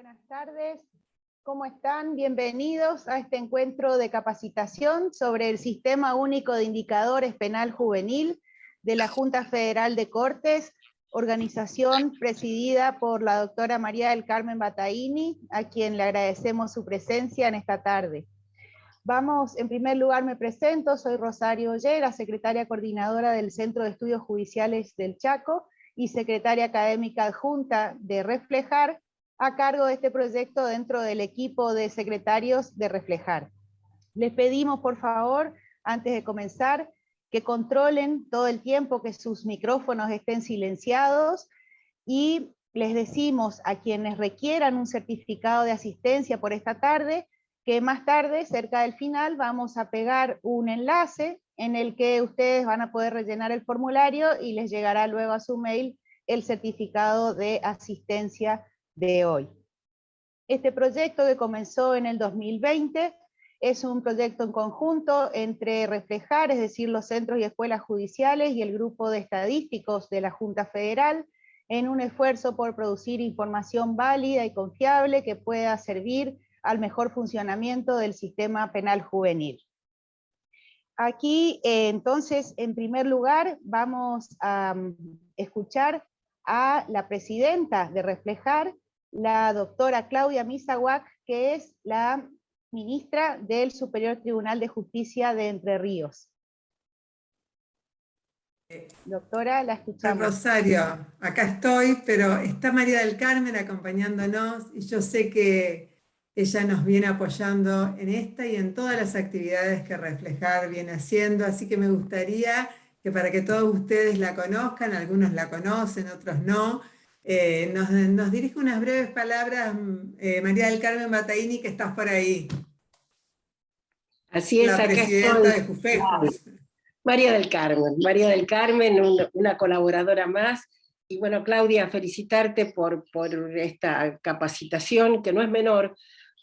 Buenas tardes, ¿cómo están? Bienvenidos a este encuentro de capacitación sobre el Sistema Único de Indicadores Penal Juvenil de la Junta Federal de Cortes, organización presidida por la doctora María del Carmen Battaini, a quien le agradecemos su presencia en esta tarde. Vamos, en primer lugar me presento, soy Rosario Ollera, secretaria coordinadora del Centro de Estudios Judiciales del Chaco y secretaria académica adjunta de Reflejar, a cargo de este proyecto dentro del equipo de secretarios de Reflejar. Les pedimos, por favor, antes de comenzar, que controlen todo el tiempo que sus micrófonos estén silenciados, y les decimos a quienes requieran un certificado de asistencia por esta tarde, que más tarde, cerca del final, vamos a pegar un enlace en el que ustedes van a poder rellenar el formulario y les llegará luego a su mail el certificado de asistencia de hoy. Este proyecto, que comenzó en el 2020, es un proyecto en conjunto entre Reflejar, es decir, los centros y escuelas judiciales, y el grupo de estadísticos de la Junta Federal, en un esfuerzo por producir información válida y confiable que pueda servir al mejor funcionamiento del sistema penal juvenil. Aquí, entonces, en primer lugar, vamos a escuchar a la presidenta de Reflejar, la doctora Claudia Misahuac, que es la ministra del Superior Tribunal de Justicia de Entre Ríos. Doctora, la escuchamos. Rosario, acá estoy, pero está María del Carmen acompañándonos, y yo sé que ella nos viene apoyando en esta y en todas las actividades que Reflejar viene haciendo, así que me gustaría que, para que todos ustedes la conozcan, algunos la conocen, otros no, nos dirige unas breves palabras María del Carmen Battaini, que estás por ahí. Así es, la acá presidenta estoy. de JUFEJUS. María del Carmen, una colaboradora más. Y bueno, Claudia, felicitarte por esta capacitación, que no es menor,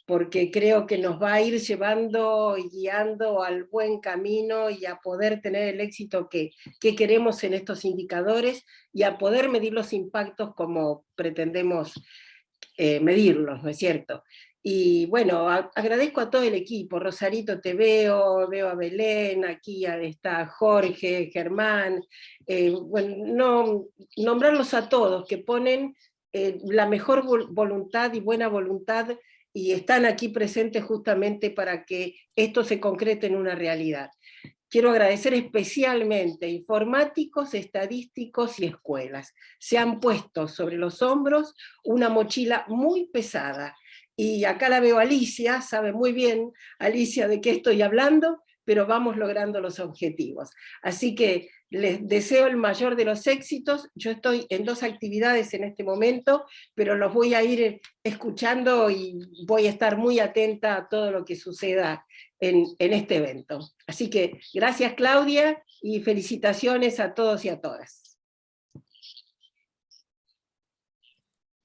porque creo que nos va a ir llevando y guiando al buen camino y a poder tener el éxito que queremos en estos indicadores, y a poder medir los impactos como pretendemos medirlos, ¿no es cierto? Y bueno, agradezco a todo el equipo. Rosarito, te veo a Belén, aquí está Jorge, Germán, bueno, no, nombrarlos a todos, que ponen la mejor voluntad y buena voluntad, y están aquí presentes justamente para que esto se concrete en una realidad. Quiero agradecer especialmente a informáticos, estadísticos y escuelas. Se han puesto sobre los hombros una mochila muy pesada. Y acá la veo a Alicia, sabe muy bien, Alicia, de qué estoy hablando, pero vamos logrando los objetivos. Así que les deseo el mayor de los éxitos. Yo estoy en 2 actividades en este momento, pero los voy a ir escuchando y voy a estar muy atenta a todo lo que suceda en este evento. Así que gracias, Claudia, y felicitaciones a todos y a todas.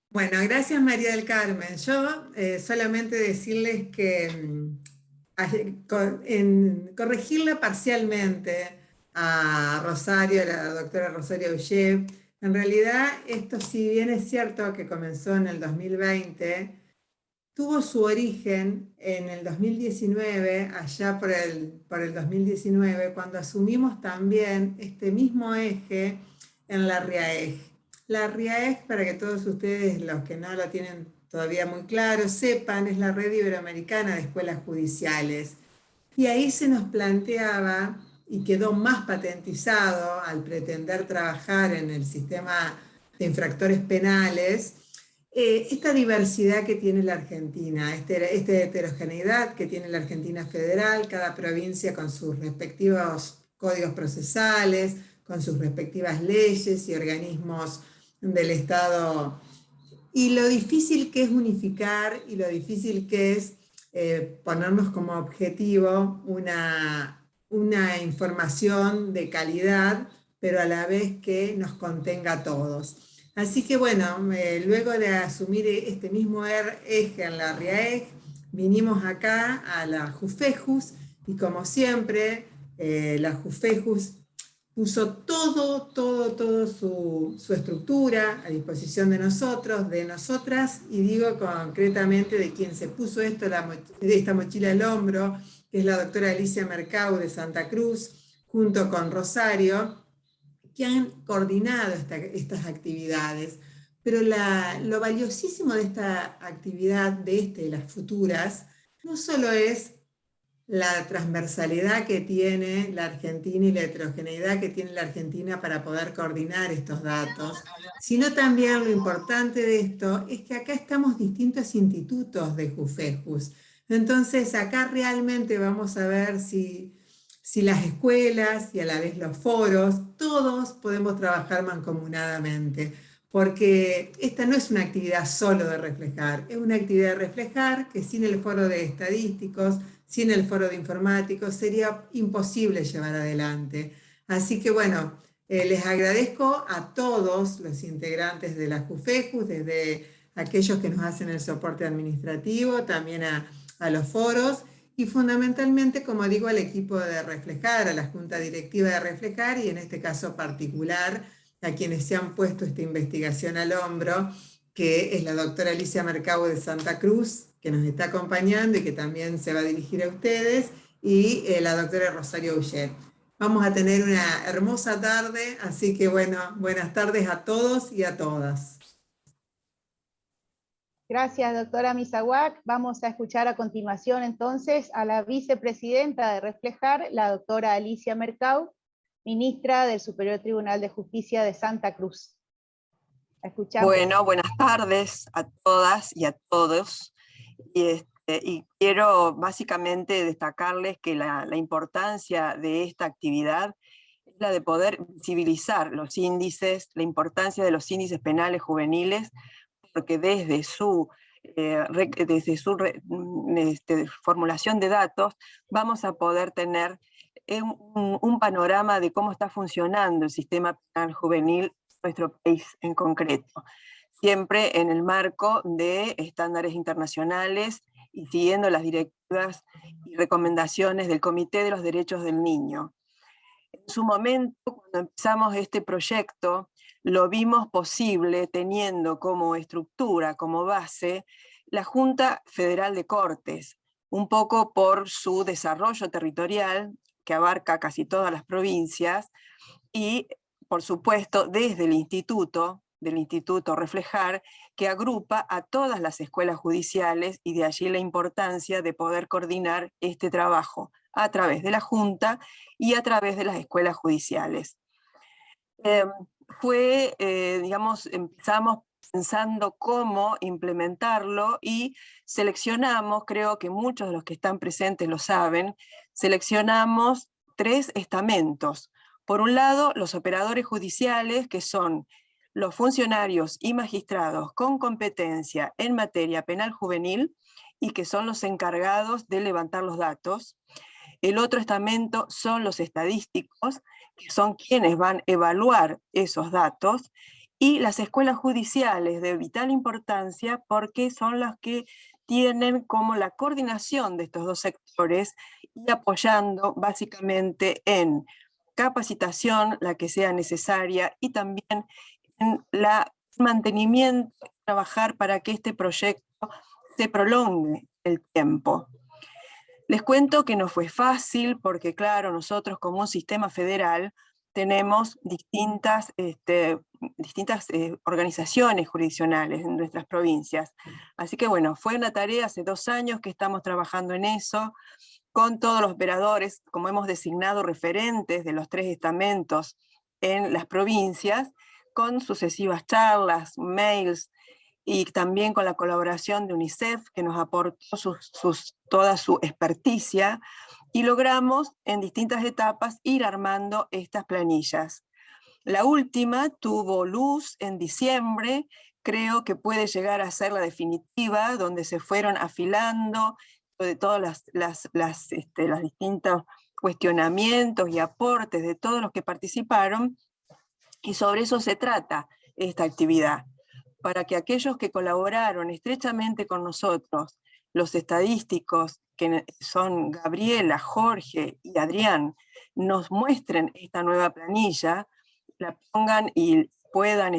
Bueno, gracias María del Carmen. Yo solamente decirles que corregirla parcialmente a Rosario, a la doctora Rosario Ollé. En realidad, esto, si bien es cierto que comenzó en el 2020, tuvo su origen en el 2019, allá por el 2019, cuando asumimos también este mismo eje en la RIAEJ. La RIAEJ, para que todos ustedes, los que no lo tienen todavía muy claro, sepan, es la Red Iberoamericana de Escuelas Judiciales. Y ahí se nos planteaba, y quedó más patentizado al pretender trabajar en el sistema de infractores penales, esta diversidad que tiene la Argentina, esta heterogeneidad que tiene la Argentina federal, cada provincia con sus respectivos códigos procesales, con sus respectivas leyes y organismos del Estado, y lo difícil que es unificar, y lo difícil que es ponernos como objetivo una información de calidad, pero a la vez que nos contenga a todos. Así que bueno, luego de asumir este mismo eje en la RIAEJ, vinimos acá a la JUFEJUS, y como siempre, la JUFEJUS puso todo su estructura a disposición de nosotros, de nosotras, y digo concretamente de quien se puso esta mochila al hombro, que es la doctora Alicia Mercau de Santa Cruz, junto con Rosario, que han coordinado estas actividades. Pero lo valiosísimo de esta actividad, de las futuras, no solo es la transversalidad que tiene la Argentina y la heterogeneidad que tiene la Argentina para poder coordinar estos datos, sino también lo importante de esto es que acá estamos distintos institutos de JUFEJUS. Entonces acá realmente vamos a ver si las escuelas y a la vez los foros, todos podemos trabajar mancomunadamente, porque esta no es una actividad solo de reflejar, es una actividad de reflejar que sin el foro de estadísticos, sin el foro de informáticos, sería imposible llevar adelante. Así que bueno, les agradezco a todos los integrantes de la JUFEJUS, desde aquellos que nos hacen el soporte administrativo, también a los foros, y fundamentalmente, como digo, al equipo de Reflejar, a la Junta Directiva de Reflejar, y en este caso particular, a quienes se han puesto esta investigación al hombro, que es la doctora Alicia Mercau de Santa Cruz, que nos está acompañando y que también se va a dirigir a ustedes, y la doctora Rosario Ullet. Vamos a tener una hermosa tarde, así que bueno, buenas tardes a todos y a todas. Gracias, doctora Misahuac. Vamos a escuchar a continuación entonces a la vicepresidenta de Reflejar, la doctora Alicia Mercau, ministra del Superior Tribunal de Justicia de Santa Cruz. La escuchamos. Bueno, buenas tardes a todas y a todos. Y quiero básicamente destacarles que la importancia de esta actividad es la de poder visibilizar los índices, la importancia de los índices penales juveniles, porque desde su formulación de datos vamos a poder tener un panorama de cómo está funcionando el sistema penal juvenil en nuestro país en concreto, siempre en el marco de estándares internacionales y siguiendo las directivas y recomendaciones del Comité de los Derechos del Niño. En su momento, cuando empezamos este proyecto, lo vimos posible teniendo como estructura, como base, la Junta Federal de Cortes, un poco por su desarrollo territorial, que abarca casi todas las provincias, y por supuesto desde el Instituto Reflejar, que agrupa a todas las escuelas judiciales, y de allí la importancia de poder coordinar este trabajo a través de la Junta y a través de las escuelas judiciales. Empezamos pensando cómo implementarlo y seleccionamos, creo que muchos de los que están presentes lo saben, seleccionamos 3 estamentos. Por un lado, los operadores judiciales, que son los funcionarios y magistrados con competencia en materia penal juvenil y que son los encargados de levantar los datos. El otro estamento son los estadísticos, que son quienes van a evaluar esos datos, y las escuelas judiciales de vital importancia porque son las que tienen como la coordinación de estos dos sectores y apoyando básicamente en capacitación, la que sea necesaria, y también en el mantenimiento, trabajar para que este proyecto se prolongue el tiempo. Les cuento que no fue fácil porque, claro, nosotros como un sistema federal tenemos distintas organizaciones jurisdiccionales en nuestras provincias. Así que bueno, fue una tarea, hace 2 años que estamos trabajando en eso, con todos los operadores, como hemos designado referentes de los 3 estamentos en las provincias, con sucesivas charlas, mails, y también con la colaboración de UNICEF, que nos aportó toda su experticia, y logramos en distintas etapas ir armando estas planillas. La última tuvo luz en diciembre, creo que puede llegar a ser la definitiva, donde se fueron afilando de todos los distintos cuestionamientos y aportes de todos los que participaron, y sobre eso se trata esta actividad, para que aquellos que colaboraron estrechamente con nosotros los estadísticos, que son Gabriela, Jorge y Adrián, nos muestren esta nueva planilla, la pongan y puedan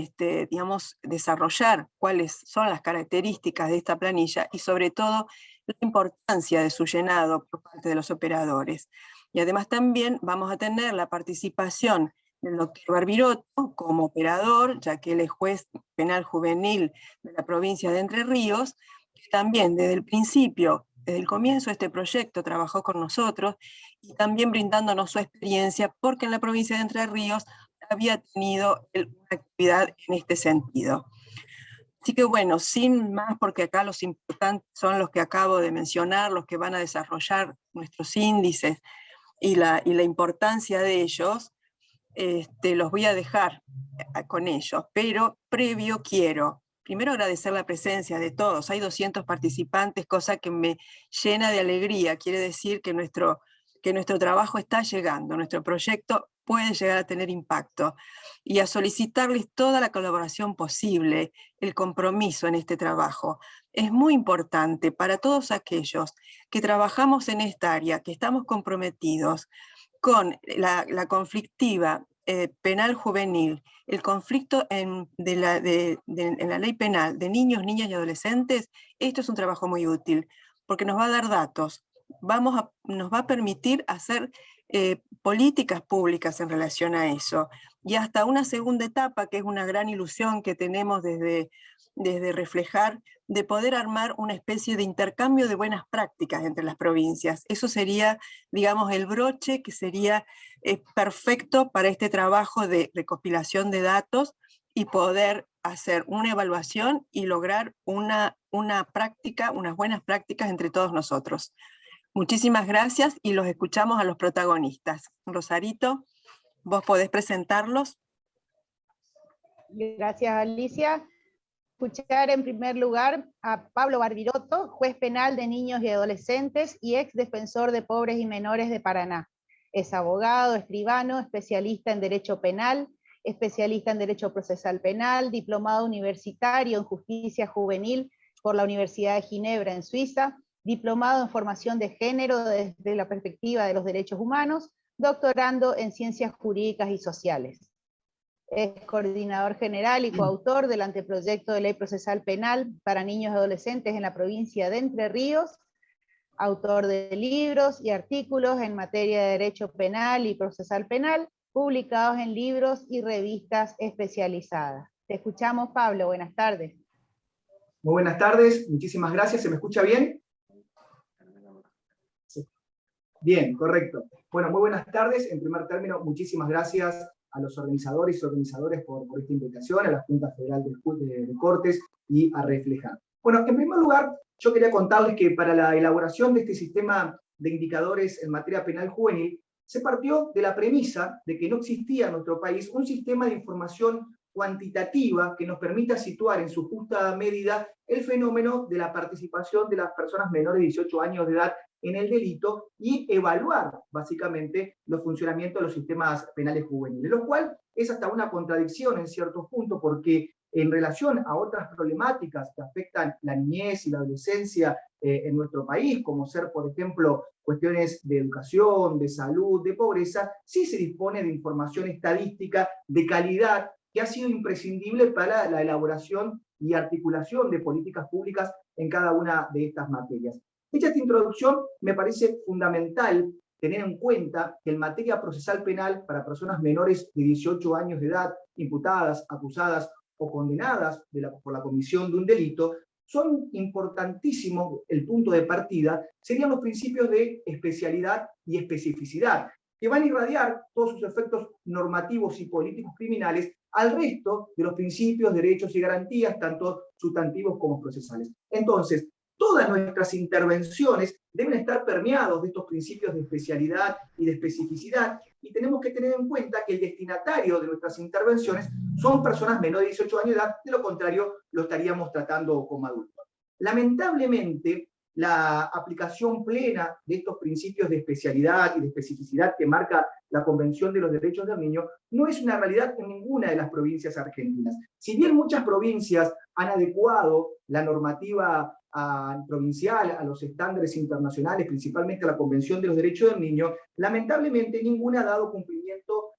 digamos, desarrollar cuáles son las características de esta planilla y sobre todo la importancia de su llenado por parte de los operadores. Y además también vamos a tener la participación del doctor Barbirotto como operador, ya que él es juez penal juvenil de la provincia de Entre Ríos, que también desde el principio, desde el comienzo de este proyecto, trabajó con nosotros y también brindándonos su experiencia, porque en la provincia de Entre Ríos había tenido una actividad en este sentido. Así que bueno, sin más, porque acá los importantes son los que acabo de mencionar, los que van a desarrollar nuestros índices y la importancia de ellos, los voy a dejar con ellos, pero previo quiero primero agradecer la presencia de todos. Hay 200 participantes, cosa que me llena de alegría. Quiere decir que nuestro trabajo está llegando, nuestro proyecto puede llegar a tener impacto. Y a solicitarles toda la colaboración posible, el compromiso en este trabajo. Es muy importante para todos aquellos que trabajamos en esta área, que estamos comprometidos con la conflictiva penal juvenil, el conflicto en la ley penal de niños, niñas y adolescentes. Esto es un trabajo muy útil, porque nos va a dar datos, nos va a permitir hacer políticas públicas en relación a eso. Y hasta una segunda etapa, que es una gran ilusión que tenemos desde Reflejar, de poder armar una especie de intercambio de buenas prácticas entre las provincias. Eso sería, digamos, el broche que sería perfecto para este trabajo de recopilación de datos y poder hacer una evaluación y lograr una práctica, unas buenas prácticas entre todos nosotros. Muchísimas gracias y los escuchamos a los protagonistas. Rosarito, ¿vos podés presentarlos? Gracias, Alicia. Escuchar en primer lugar a Pablo Barbirotto, juez penal de niños y adolescentes y ex defensor de pobres y menores de Paraná. Es abogado, escribano, especialista en Derecho Penal, especialista en Derecho Procesal Penal, diplomado universitario en Justicia Juvenil por la Universidad de Ginebra en Suiza, diplomado en Formación de Género desde la perspectiva de los derechos humanos, doctorando en Ciencias Jurídicas y Sociales. Es coordinador general y coautor del anteproyecto de ley procesal penal para niños y adolescentes en la provincia de Entre Ríos, autor de libros y artículos en materia de derecho penal y procesal penal, publicados en libros y revistas especializadas. Te escuchamos, Pablo, buenas tardes. Muy buenas tardes, muchísimas gracias. ¿Se me escucha bien? Sí. Bien, correcto. Bueno, muy buenas tardes. En primer término, muchísimas gracias a los organizadores y organizadores por esta invitación, a la Junta Federal de Cortes y a Reflejar. Bueno, en primer lugar, yo quería contarles que para la elaboración de este sistema de indicadores en materia penal juvenil, se partió de la premisa de que no existía en nuestro país un sistema de información cuantitativa que nos permita situar en su justa medida el fenómeno de la participación de las personas menores de 18 años de edad en el delito y evaluar básicamente los funcionamientos de los sistemas penales juveniles, lo cual es hasta una contradicción en ciertos puntos, porque en relación a otras problemáticas que afectan la niñez y la adolescencia en nuestro país, como ser, por ejemplo, cuestiones de educación, de salud, de pobreza, sí se dispone de información estadística de calidad que ha sido imprescindible para la elaboración y articulación de políticas públicas en cada una de estas materias. Hecha esta introducción, me parece fundamental tener en cuenta que en materia procesal penal para personas menores de 18 años de edad, imputadas, acusadas o condenadas por la comisión de un delito, son importantísimos, el punto de partida serían los principios de especialidad y especificidad, que van a irradiar todos sus efectos normativos y políticos criminales al resto de los principios, derechos y garantías, tanto sustantivos como procesales. Entonces, todas nuestras intervenciones deben estar permeados de estos principios de especialidad y de especificidad, y tenemos que tener en cuenta que el destinatario de nuestras intervenciones son personas menores de 18 años de edad, de lo contrario lo estaríamos tratando como adultos. Lamentablemente, la aplicación plena de estos principios de especialidad y de especificidad que marca la Convención de los Derechos del Niño no es una realidad en ninguna de las provincias argentinas. Si bien muchas provincias han adecuado la normativa provincial a los estándares internacionales, principalmente a la Convención de los Derechos del Niño, lamentablemente ninguna ha dado cumplimiento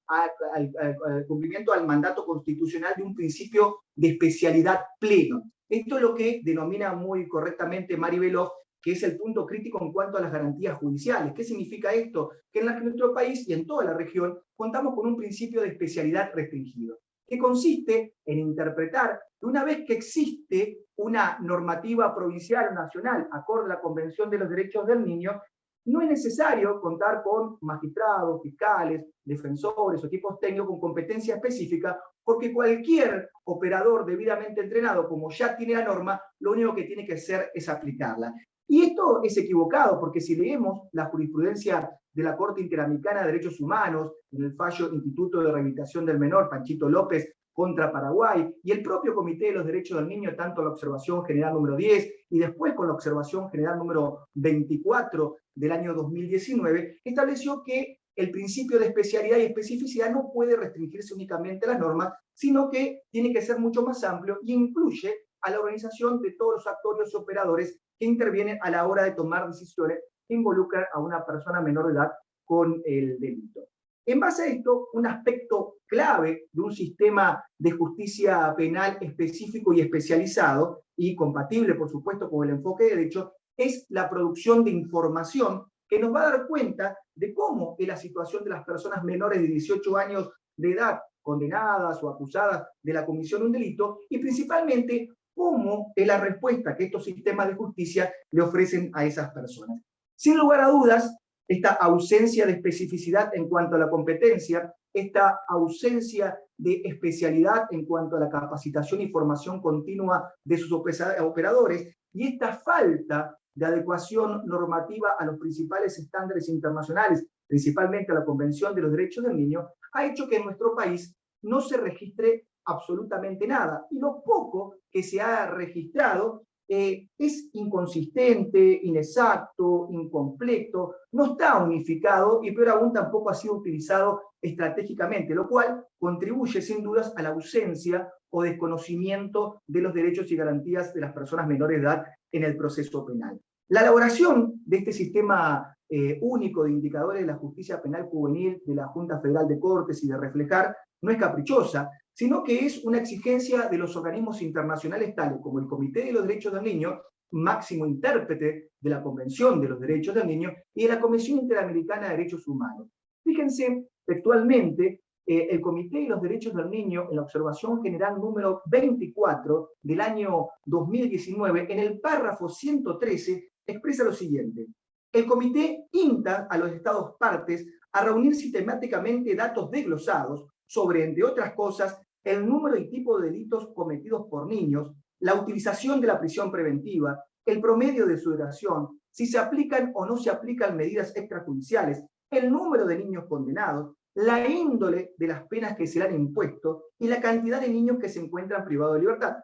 al mandato constitucional de un principio de especialidad pleno. Esto es lo que denomina muy correctamente Mari Veloz, que es el punto crítico en cuanto a las garantías judiciales. ¿Qué significa esto? Que en nuestro país y en toda la región contamos con un principio de especialidad restringido, que consiste en interpretar que una vez que existe una normativa provincial o nacional acorde a la Convención de los Derechos del Niño, no es necesario contar con magistrados, fiscales, defensores o equipos técnicos con competencia específica, porque cualquier operador debidamente entrenado, como ya tiene la norma, lo único que tiene que hacer es aplicarla. Y esto es equivocado, porque si leemos la jurisprudencia de la Corte Interamericana de Derechos Humanos, en el fallo Instituto de Rehabilitación del Menor, Panchito López contra Paraguay, y el propio Comité de los Derechos del Niño, tanto la observación general número 10 y después con la observación general número 24 del año 2019, estableció que el principio de especialidad y especificidad no puede restringirse únicamente a las normas, sino que tiene que ser mucho más amplio y incluye a la organización de todos los actores y operadores que intervienen a la hora de tomar decisiones que involucran a una persona menor de edad con el delito. En base a esto, un aspecto clave de un sistema de justicia penal específico y especializado, y compatible, por supuesto, con el enfoque de derecho, es la producción de información que nos va a dar cuenta de cómo es la situación de las personas menores de 18 años de edad condenadas o acusadas de la comisión de un delito, y principalmente cómo es la respuesta que estos sistemas de justicia le ofrecen a esas personas. Sin lugar a dudas, esta ausencia de especificidad en cuanto a la competencia, esta ausencia de especialidad en cuanto a la capacitación y formación continua de sus operadores, y esta falta de adecuación normativa a los principales estándares internacionales, principalmente a la Convención de los Derechos del Niño, ha hecho que en nuestro país no se registre absolutamente nada. Y lo poco que se ha registrado es inconsistente, inexacto, incompleto, no está unificado y peor aún tampoco ha sido utilizado estratégicamente, lo cual contribuye sin dudas a la ausencia o desconocimiento de los derechos y garantías de las personas menores de edad en el proceso penal. La elaboración de este sistema único de indicadores de la justicia penal juvenil de la Junta Federal de Cortes y de Reflejar no es caprichosa, sino que es una exigencia de los organismos internacionales tales como el Comité de los Derechos del Niño, máximo intérprete de la Convención de los Derechos del Niño, y de la Comisión Interamericana de Derechos Humanos. Fíjense, textualmente, el Comité de los Derechos del Niño, en la observación general número 24 del año 2019, en el párrafo 113, expresa lo siguiente: el Comité insta a los Estados partes a reunir sistemáticamente datos desglosados sobre, entre otras cosas, el número y tipo de delitos cometidos por niños, la utilización de la prisión preventiva, el promedio de su duración, si se aplican o no se aplican medidas extrajudiciales, el número de niños condenados, la índole de las penas que se le han impuesto y la cantidad de niños que se encuentran privados de libertad.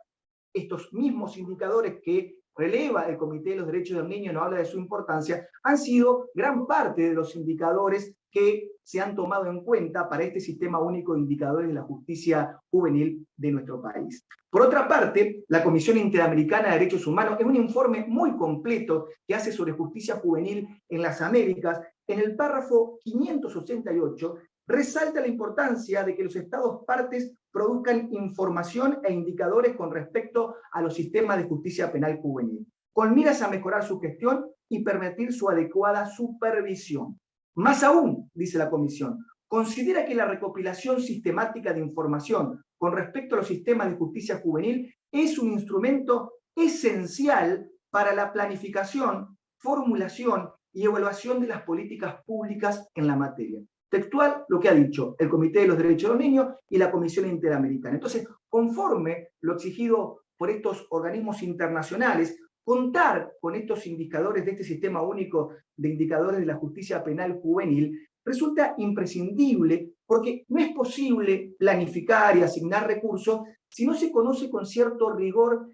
Estos mismos indicadores que releva el Comité de los Derechos del Niño, no habla de su importancia, han sido gran parte de los indicadores que se han tomado en cuenta para este sistema único de indicadores de la justicia juvenil de nuestro país. Por otra parte, la Comisión Interamericana de Derechos Humanos es un informe muy completo que hace sobre justicia juvenil en las Américas. En el párrafo 588 resalta la importancia de que los Estados partes produzcan información e indicadores con respecto a los sistemas de justicia penal juvenil, con miras a mejorar su gestión y permitir su adecuada supervisión. Más aún, dice la Comisión, considera que la recopilación sistemática de información con respecto a los sistemas de justicia juvenil es un instrumento esencial para la planificación, formulación y evaluación de las políticas públicas en la materia. Textual lo que ha dicho el Comité de los Derechos del Niño y la Comisión Interamericana. Entonces, conforme lo exigido por estos organismos internacionales, contar con estos indicadores de este sistema único de indicadores de la justicia penal juvenil resulta imprescindible, porque no es posible planificar y asignar recursos si no se conoce con cierto rigor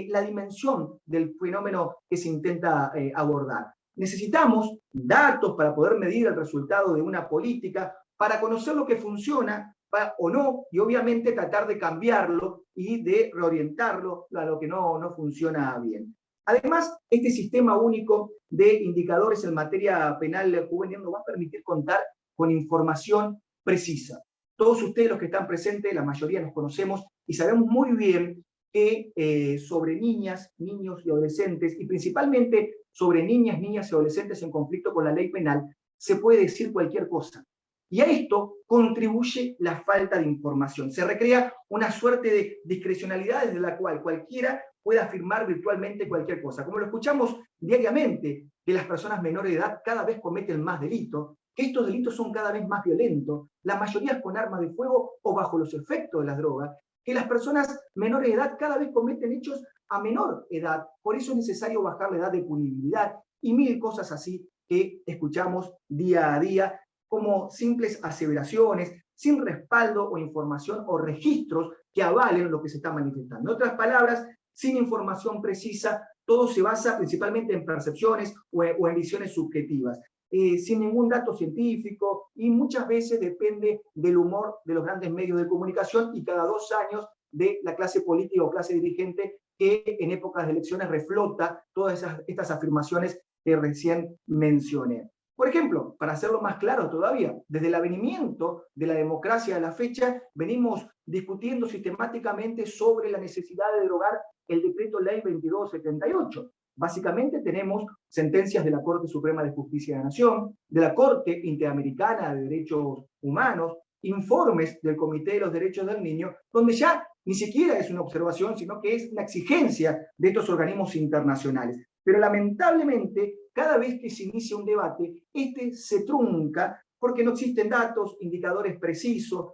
la dimensión del fenómeno que se intenta abordar. Necesitamos datos para poder medir el resultado de una política, para conocer lo que funciona o no, y obviamente tratar de cambiarlo y de reorientarlo a lo que no funciona bien. Además, este sistema único de indicadores en materia penal juvenil nos va a permitir contar con información precisa. Todos ustedes, los que están presentes, la mayoría nos conocemos y sabemos muy bien que sobre niñas, niños y adolescentes, y principalmente sobre niñas y adolescentes en conflicto con la ley penal, se puede decir cualquier cosa. Y a esto contribuye la falta de información. Se recrea una suerte de discrecionalidad desde la cual cualquiera puede afirmar virtualmente cualquier cosa. Como lo escuchamos diariamente, que las personas menores de edad cada vez cometen más delitos, que estos delitos son cada vez más violentos, la mayoría con armas de fuego o bajo los efectos de las drogas, que las personas menores de edad cada vez cometen hechos a menor edad, por eso es necesario bajar la edad de punibilidad y mil cosas así que escuchamos día a día, como simples aseveraciones, sin respaldo o información o registros que avalen lo que se está manifestando. En otras palabras, sin información precisa, todo se basa principalmente en percepciones o en visiones subjetivas, sin ningún dato científico, y muchas veces depende del humor de los grandes medios de comunicación y cada 2 años de la clase política o clase dirigente que en épocas de elecciones reflota todas estas afirmaciones que recién mencioné. Por ejemplo, para hacerlo más claro todavía, desde el advenimiento de la democracia a la fecha, venimos discutiendo sistemáticamente sobre la necesidad de derogar el decreto ley 2278. Básicamente tenemos sentencias de la Corte Suprema de Justicia de la Nación, de la Corte Interamericana de Derechos Humanos, informes del Comité de los Derechos del Niño, donde ya ni siquiera es una observación, sino que es una exigencia de estos organismos internacionales. Pero lamentablemente, cada vez que se inicia un debate, este se trunca porque no existen datos, indicadores precisos,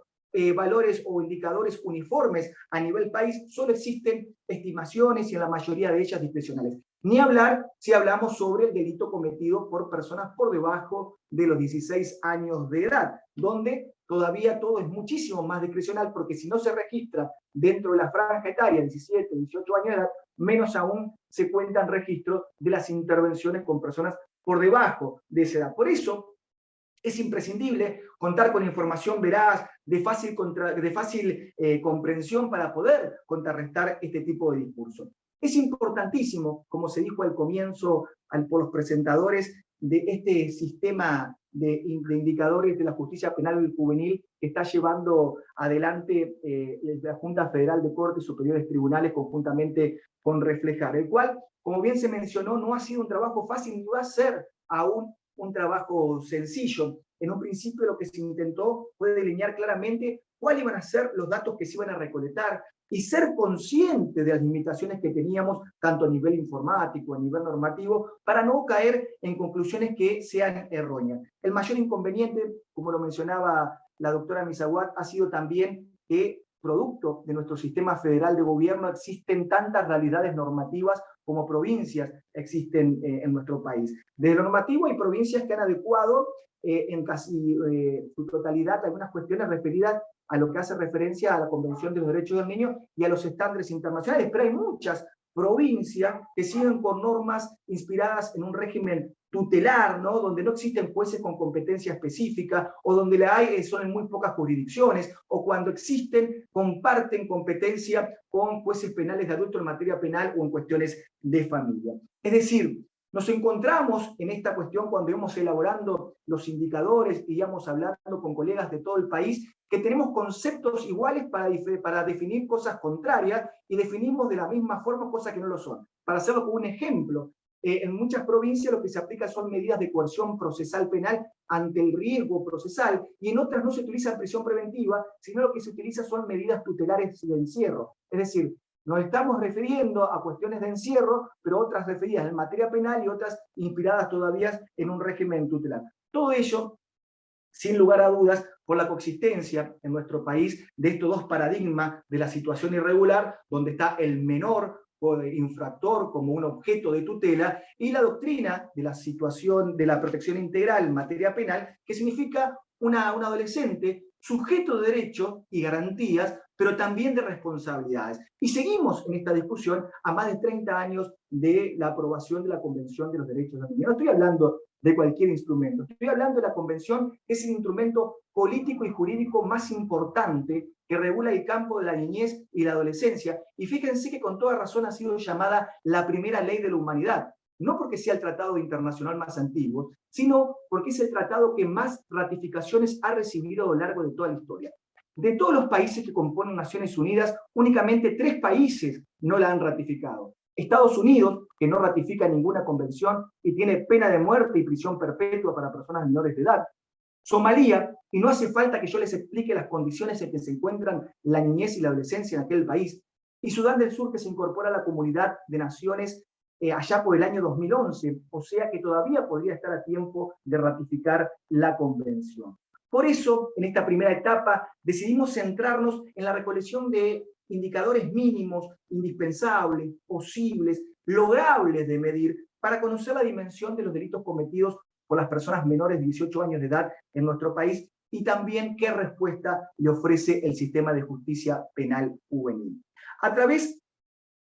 valores o indicadores uniformes a nivel país, solo existen estimaciones y en la mayoría de ellas discrecionales. Ni hablar si hablamos sobre el delito cometido por personas por debajo de los 16 años de edad, donde todavía todo es muchísimo más discrecional, porque si no se registra dentro de la franja etaria, 17, 18 años de edad, menos aún se cuentan registros de las intervenciones con personas por debajo de esa edad. Por eso es imprescindible contar con información veraz, de fácil comprensión para poder contrarrestar este tipo de discurso. Es importantísimo, como se dijo al comienzo por los presentadores, de este sistema de indicadores de la justicia penal y juvenil que está llevando adelante la Junta Federal de Cortes Superiores Tribunales conjuntamente con Reflejar, el cual, como bien se mencionó, no ha sido un trabajo fácil ni va a ser aún un trabajo sencillo. En un principio lo que se intentó fue delinear claramente cuáles iban a ser los datos que se iban a recolectar y ser consciente de las limitaciones que teníamos, tanto a nivel informático, a nivel normativo, para no caer en conclusiones que sean erróneas. El mayor inconveniente, como lo mencionaba la doctora Misaguat, ha sido también que, producto de nuestro sistema federal de gobierno, existen tantas realidades normativas como provincias existen en nuestro país. Desde lo normativo hay provincias que han adecuado en casi su totalidad algunas cuestiones referidas a lo que hace referencia a la Convención de los Derechos del Niño y a los estándares internacionales, pero hay muchas provincias que siguen con normas inspiradas en un régimen tutelar, ¿no? Donde no existen jueces con competencia específica, o donde la hay son en muy pocas jurisdicciones, o cuando existen, comparten competencia con jueces penales de adultos en materia penal o en cuestiones de familia. Es decir, nos encontramos en esta cuestión cuando íbamos elaborando los indicadores y íbamos hablando con colegas de todo el país, que tenemos conceptos iguales para definir cosas contrarias y definimos de la misma forma cosas que no lo son. Para hacerlo con un ejemplo, en muchas provincias lo que se aplica son medidas de coerción procesal penal ante el riesgo procesal, y en otras no se utiliza prisión preventiva, sino lo que se utiliza son medidas tutelares de encierro. Es decir, nos estamos refiriendo a cuestiones de encierro, pero otras referidas en materia penal y otras inspiradas todavía en un régimen tutelar. Todo ello, sin lugar a dudas, por la coexistencia en nuestro país de estos dos paradigmas de la situación irregular, donde está el menor o infractor como un objeto de tutela, y la doctrina de la situación de la protección integral en materia penal, que significa un adolescente sujeto de derechos y garantías pero también de responsabilidades. Y seguimos en esta discusión a más de 30 años de la aprobación de la Convención de los Derechos de la Niñez. No estoy hablando de cualquier instrumento, estoy hablando de la Convención, que es el instrumento político y jurídico más importante que regula el campo de la niñez y la adolescencia. Y fíjense que con toda razón ha sido llamada la primera ley de la humanidad. No porque sea el tratado internacional más antiguo, sino porque es el tratado que más ratificaciones ha recibido a lo largo de toda la historia. De todos los países que componen Naciones Unidas, únicamente 3 países no la han ratificado. Estados Unidos, que no ratifica ninguna convención y tiene pena de muerte y prisión perpetua para personas menores de edad. Somalia, y no hace falta que yo les explique las condiciones en que se encuentran la niñez y la adolescencia en aquel país. Y Sudán del Sur, que se incorpora a la Comunidad de Naciones allá por el año 2011, o sea que todavía podría estar a tiempo de ratificar la convención. Por eso, en esta primera etapa, decidimos centrarnos en la recolección de indicadores mínimos, indispensables, posibles, logrables de medir, para conocer la dimensión de los delitos cometidos por las personas menores de 18 años de edad en nuestro país, y también qué respuesta le ofrece el sistema de justicia penal juvenil. A través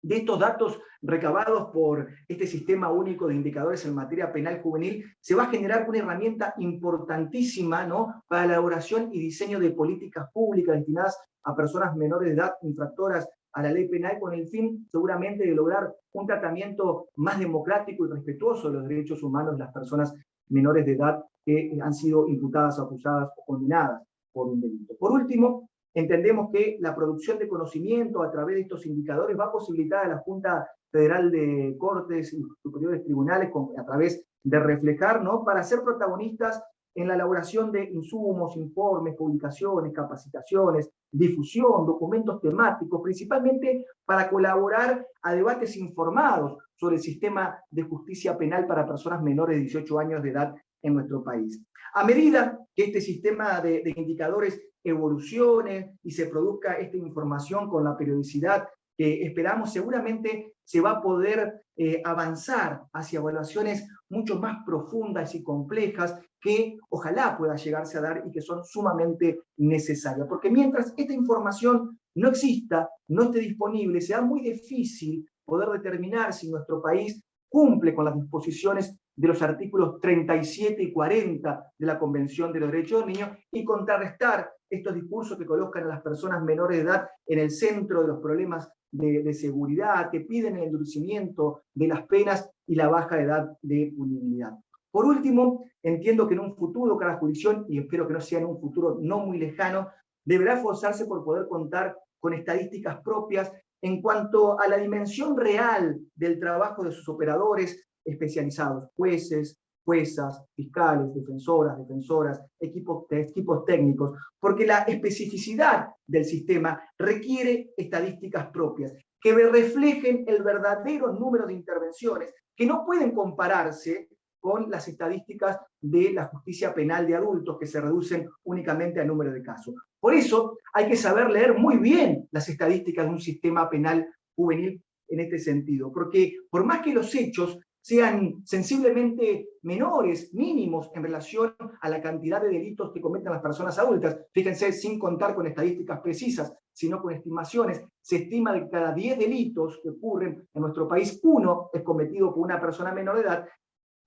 de estos datos recabados por este sistema único de indicadores en materia penal juvenil, se va a generar una herramienta importantísima, ¿no?, para la elaboración y diseño de políticas públicas destinadas a personas menores de edad infractoras a la ley penal, con el fin seguramente de lograr un tratamiento más democrático y respetuoso de los derechos humanos de las personas menores de edad que han sido imputadas, acusadas o condenadas por un delito. Por último, entendemos que la producción de conocimiento a través de estos indicadores va a posibilitar a la Junta Federal de Cortes y superiores tribunales a través de reflejar, ¿no?, para ser protagonistas en la elaboración de insumos, informes, publicaciones, capacitaciones, difusión, documentos temáticos, principalmente para colaborar a debates informados sobre el sistema de justicia penal para personas menores de 18 años de edad en nuestro país. A medida que este sistema de indicadores evolucione y se produzca esta información con la periodicidad que esperamos, seguramente se va a poder avanzar hacia evaluaciones mucho más profundas y complejas que ojalá pueda llegarse a dar y que son sumamente necesarias. Porque mientras esta información no exista, no esté disponible, será muy difícil poder determinar si nuestro país cumple con las disposiciones de los artículos 37 y 40 de la Convención de los Derechos del Niño y contrarrestar estos discursos que colocan a las personas menores de edad en el centro de los problemas de seguridad, que piden el endurecimiento de las penas y la baja edad de punibilidad. Por último, entiendo que en un futuro cada jurisdicción, y espero que no sea en un futuro no muy lejano, deberá esforzarse por poder contar con estadísticas propias en cuanto a la dimensión real del trabajo de sus operadores especializados, jueces, juezas, fiscales, defensoras, equipos técnicos, porque la especificidad del sistema requiere estadísticas propias que reflejen el verdadero número de intervenciones, que no pueden compararse con las estadísticas de la justicia penal de adultos, que se reducen únicamente al número de casos. Por eso hay que saber leer muy bien las estadísticas de un sistema penal juvenil en este sentido, porque por más que los hechos sean sensiblemente menores, mínimos, en relación a la cantidad de delitos que cometen las personas adultas, fíjense, sin contar con estadísticas precisas, sino con estimaciones, se estima que cada 10 delitos que ocurren en nuestro país, 1 es cometido por una persona menor de edad.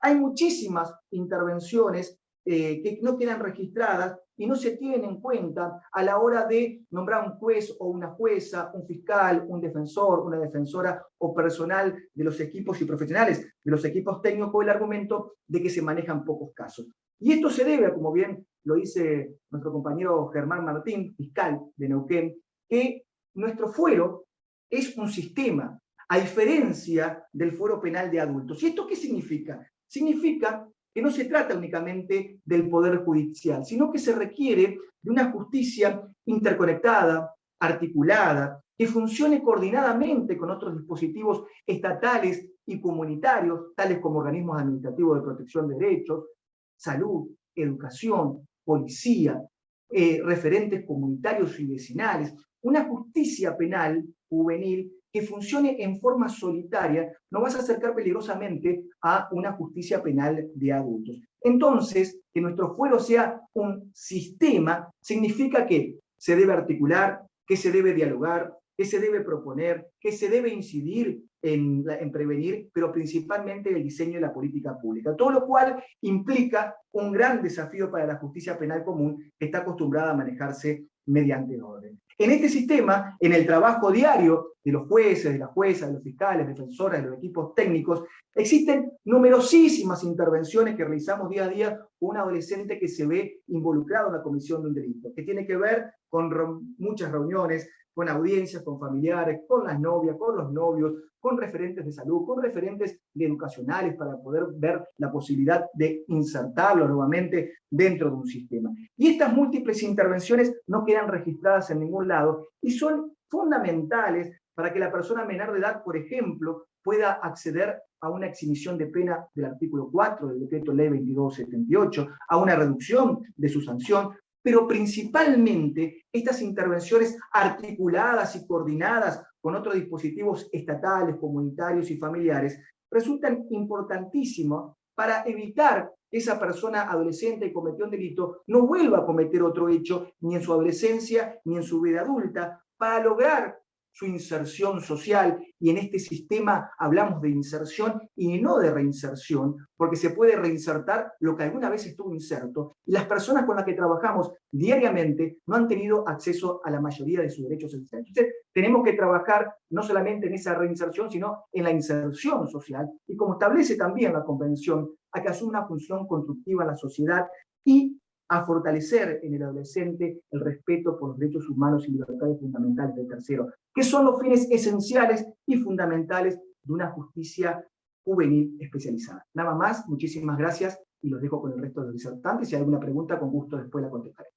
Hay muchísimas intervenciones que no quedan registradas y no se tienen en cuenta a la hora de nombrar un juez o una jueza, un fiscal, un defensor, una defensora o personal de los equipos y profesionales de los equipos técnicos, con el argumento de que se manejan pocos casos. Y esto se debe, como bien lo dice nuestro compañero Germán Martín, fiscal de Neuquén, que nuestro fuero es un sistema, a diferencia del fuero penal de adultos. ¿Y esto qué significa? Significa que no se trata únicamente del Poder Judicial, sino que se requiere de una justicia interconectada, articulada, que funcione coordinadamente con otros dispositivos estatales y comunitarios, tales como organismos administrativos de protección de derechos, salud, educación, policía, referentes comunitarios y vecinales, una justicia penal juvenil que funcione en forma solitaria, nos vas a acercar peligrosamente a una justicia penal de adultos. Entonces, que nuestro fuero sea un sistema, significa que se debe articular, qué se debe dialogar, qué se debe proponer, qué se debe incidir en prevenir, pero principalmente el diseño de la política pública. Todo lo cual implica un gran desafío para la justicia penal común, que está acostumbrada a manejarse mediante orden. En este sistema, en el trabajo diario de los jueces, de las juezas, de los fiscales, defensoras, de los equipos técnicos, existen numerosísimas intervenciones que realizamos día a día con un adolescente que se ve involucrado en la comisión de un delito, que tiene que ver con muchas reuniones, con audiencias, con familiares, con las novias, con los novios, con referentes de salud, con referentes de educacionales para poder ver la posibilidad de insertarlo nuevamente dentro de un sistema. Y estas múltiples intervenciones no quedan registradas en ningún lado y son fundamentales para que la persona menor de edad, por ejemplo, pueda acceder a una exhibición de pena del artículo 4 del Decreto Ley 2278, a una reducción de su sanción, pero principalmente estas intervenciones articuladas y coordinadas con otros dispositivos estatales, comunitarios y familiares resultan importantísimos para evitar que esa persona adolescente que cometió un delito no vuelva a cometer otro hecho ni en su adolescencia ni en su vida adulta, para lograr su inserción social, y en este sistema hablamos de inserción y no de reinserción, porque se puede reinsertar lo que alguna vez estuvo inserto, y las personas con las que trabajamos diariamente no han tenido acceso a la mayoría de sus derechos esenciales. Entonces, tenemos que trabajar no solamente en esa reinserción, sino en la inserción social, y como establece también la Convención, a que asuma una función constructiva en la sociedad y a fortalecer en el adolescente el respeto por los derechos humanos y libertades fundamentales del tercero, que son los fines esenciales y fundamentales de una justicia juvenil especializada. Nada más, muchísimas gracias y los dejo con el resto de los disertantes. Si hay alguna pregunta, con gusto después la contestaré.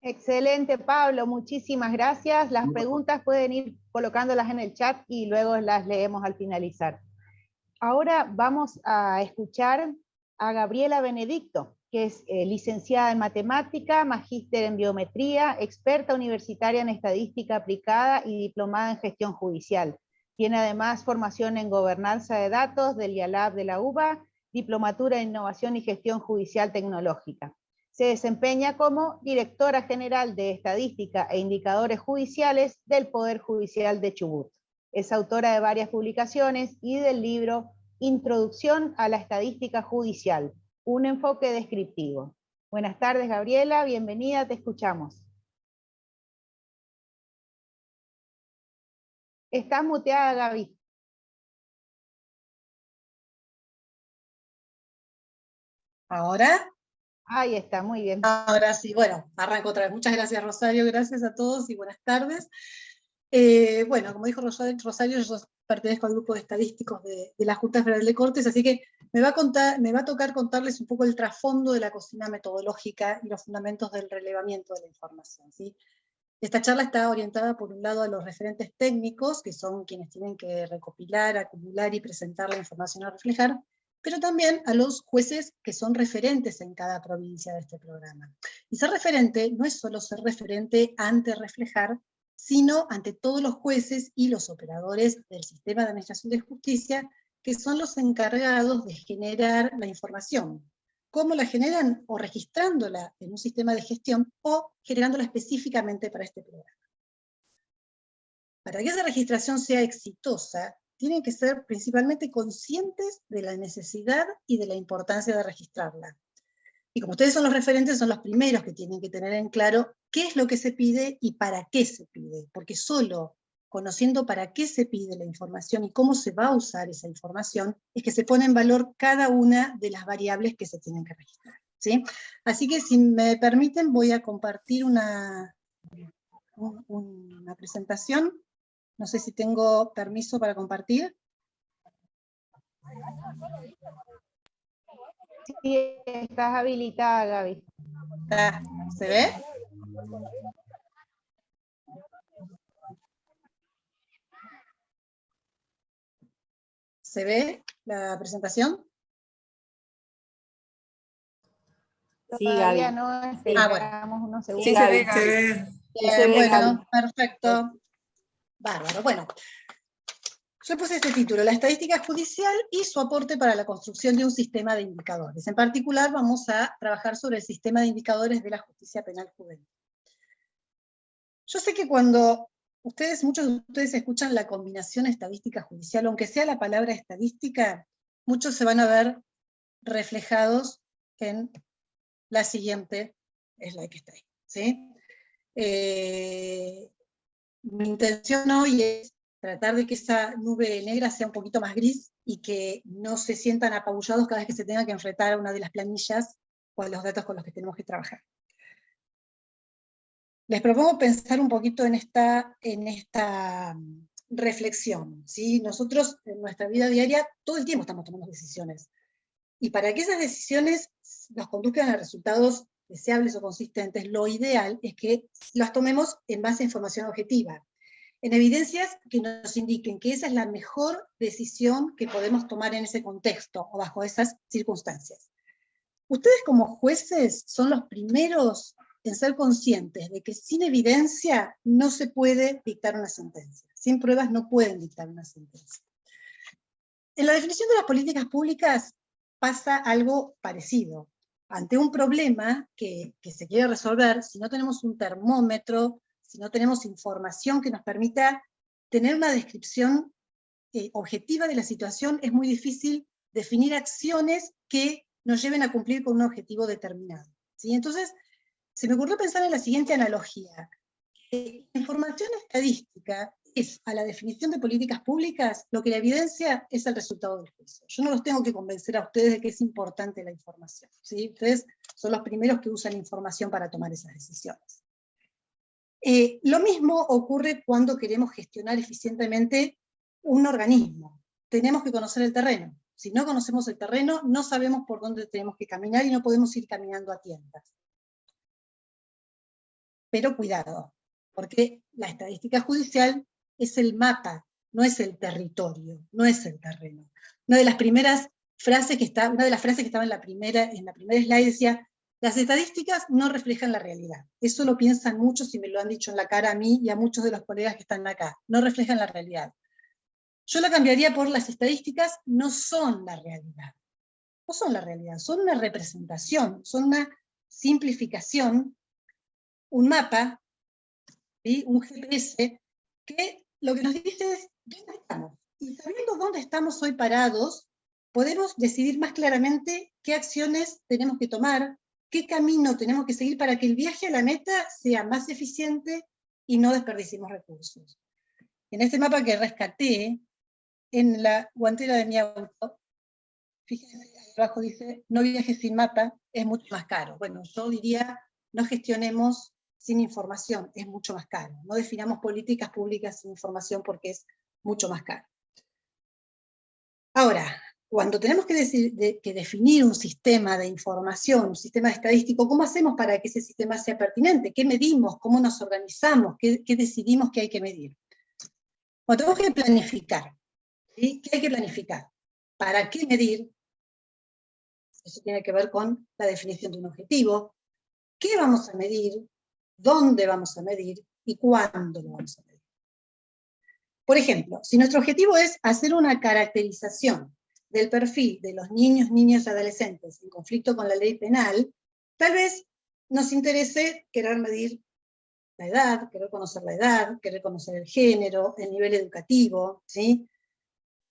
Excelente, Pablo, muchísimas gracias. Las preguntas pueden ir colocándolas en el chat y luego las leemos al finalizar. Ahora vamos a escuchar a Gabriela Benedicto, que es licenciada en matemática, magíster en biometría, experta universitaria en estadística aplicada y diplomada en gestión judicial. Tiene además formación en gobernanza de datos del IALAB de la UBA, diplomatura en innovación y gestión judicial tecnológica. Se desempeña como directora general de estadística e indicadores judiciales del Poder Judicial de Chubut. Es autora de varias publicaciones y del libro Introducción a la Estadística Judicial, un enfoque descriptivo. Buenas tardes, Gabriela, bienvenida, te escuchamos. Estás muteada, Gaby. ¿Ahora? Ahí está, muy bien. Ahora sí, bueno, arranco otra vez. Muchas gracias, Rosario, gracias a todos y buenas tardes. Bueno, como dijo Rosario, yo pertenezco al grupo de estadísticos de la Junta Federal de Cortes, así que me va a tocar contarles un poco el trasfondo de la cocina metodológica y los fundamentos del relevamiento de la información, ¿sí? Esta charla está orientada, por un lado, a los referentes técnicos, que son quienes tienen que recopilar, acumular y presentar la información a reflejar, pero también a los jueces que son referentes en cada provincia de este programa. Y ser referente no es solo ser referente ante reflejar, sino ante todos los jueces y los operadores del sistema de administración de justicia, que son los encargados de generar la información. ¿Cómo la generan? O registrándola en un sistema de gestión, o generándola específicamente para este programa. Para que esa registración sea exitosa, tienen que ser principalmente conscientes de la necesidad y de la importancia de registrarla. Y como ustedes son los referentes, son los primeros que tienen que tener en claro qué es lo que se pide y para qué se pide, porque solo conociendo para qué se pide la información y cómo se va a usar esa información, es que se pone en valor cada una de las variables que se tienen que registrar, ¿sí? Así que si me permiten voy a compartir una presentación. No sé si tengo permiso para compartir. Sí, estás habilitada, Gaby. ¿Se ve? ¿Se ve la presentación? Sí, todavía no, esperamos unos segundos. Sí, se ve, Gaby. Bueno, perfecto. Bárbaro. Bueno, Yo puse este título, la estadística judicial y su aporte para la construcción de un sistema de indicadores. En particular vamos a trabajar sobre el sistema de indicadores de la justicia penal juvenil. Yo sé que cuando muchos de ustedes escuchan la combinación estadística judicial, aunque sea la palabra estadística, muchos se van a ver reflejados en la siguiente slide que está ahí, ¿sí? Mi intención hoy es tratar de que esa nube negra sea un poquito más gris y que no se sientan apabullados cada vez que se tenga que enfrentar a una de las planillas o a los datos con los que tenemos que trabajar. Les propongo pensar un poquito en esta reflexión, ¿sí? Nosotros en nuestra vida diaria todo el tiempo estamos tomando decisiones. Y para que esas decisiones nos conduzcan a resultados deseables o consistentes, lo ideal es que las tomemos en base a información objetiva, en evidencias que nos indiquen que esa es la mejor decisión que podemos tomar en ese contexto o bajo esas circunstancias. Ustedes como jueces son los primeros en ser conscientes de que sin evidencia no se puede dictar una sentencia. Sin pruebas no pueden dictar una sentencia. En la definición de las políticas públicas pasa algo parecido. Ante un problema que se quiere resolver, si no tenemos un termómetro, si no tenemos información que nos permita tener una descripción objetiva de la situación, es muy difícil definir acciones que nos lleven a cumplir con un objetivo determinado, ¿sí? Entonces, se me ocurrió pensar en la siguiente analogía. La información estadística es a la definición de políticas públicas lo que la evidencia es el resultado del juicio. Yo no los tengo que convencer a ustedes de que es importante la información, ¿sí? Ustedes son los primeros que usan información para tomar esas decisiones. Lo mismo ocurre cuando queremos gestionar eficientemente un organismo. Tenemos que conocer el terreno. Si no conocemos el terreno, no sabemos por dónde tenemos que caminar y no podemos ir caminando a tiendas. Pero cuidado, porque la estadística judicial es el mapa, no es el territorio, no es el terreno. Una de las frases que estaba en la primera slide decía: las estadísticas no reflejan la realidad. Eso lo piensan muchos y me lo han dicho en la cara a mí y a muchos de los colegas que están acá. No reflejan la realidad. Yo la cambiaría por: las estadísticas no son la realidad. No son la realidad, son una representación, son una simplificación, un mapa, ¿sí? Un GPS, que lo que nos dice es dónde estamos. Y sabiendo dónde estamos hoy parados, podemos decidir más claramente qué acciones tenemos que tomar, qué camino tenemos que seguir para que el viaje a la meta sea más eficiente y no desperdiciemos recursos. En este mapa que rescaté, en la guantera de mi auto, fíjense, ahí abajo dice: no viajes sin mapa, es mucho más caro. Bueno, yo diría: no gestionemos sin información, es mucho más caro. No definamos políticas públicas sin información porque es mucho más caro. Ahora, cuando tenemos que definir un sistema de información, un sistema estadístico, ¿cómo hacemos para que ese sistema sea pertinente? ¿Qué medimos? ¿Cómo nos organizamos? ¿Qué decidimos que hay que medir? Bueno, tenemos que planificar. ¿Sí? ¿Qué hay que planificar? ¿Para qué medir? Eso tiene que ver con la definición de un objetivo. ¿Qué vamos a medir? ¿Dónde vamos a medir? ¿Y cuándo lo vamos a medir? Por ejemplo, si nuestro objetivo es hacer una caracterización del perfil de los niños, niñas y adolescentes en conflicto con la ley penal, tal vez nos interese querer medir la edad, querer conocer la edad, querer conocer el género, el nivel educativo, ¿sí?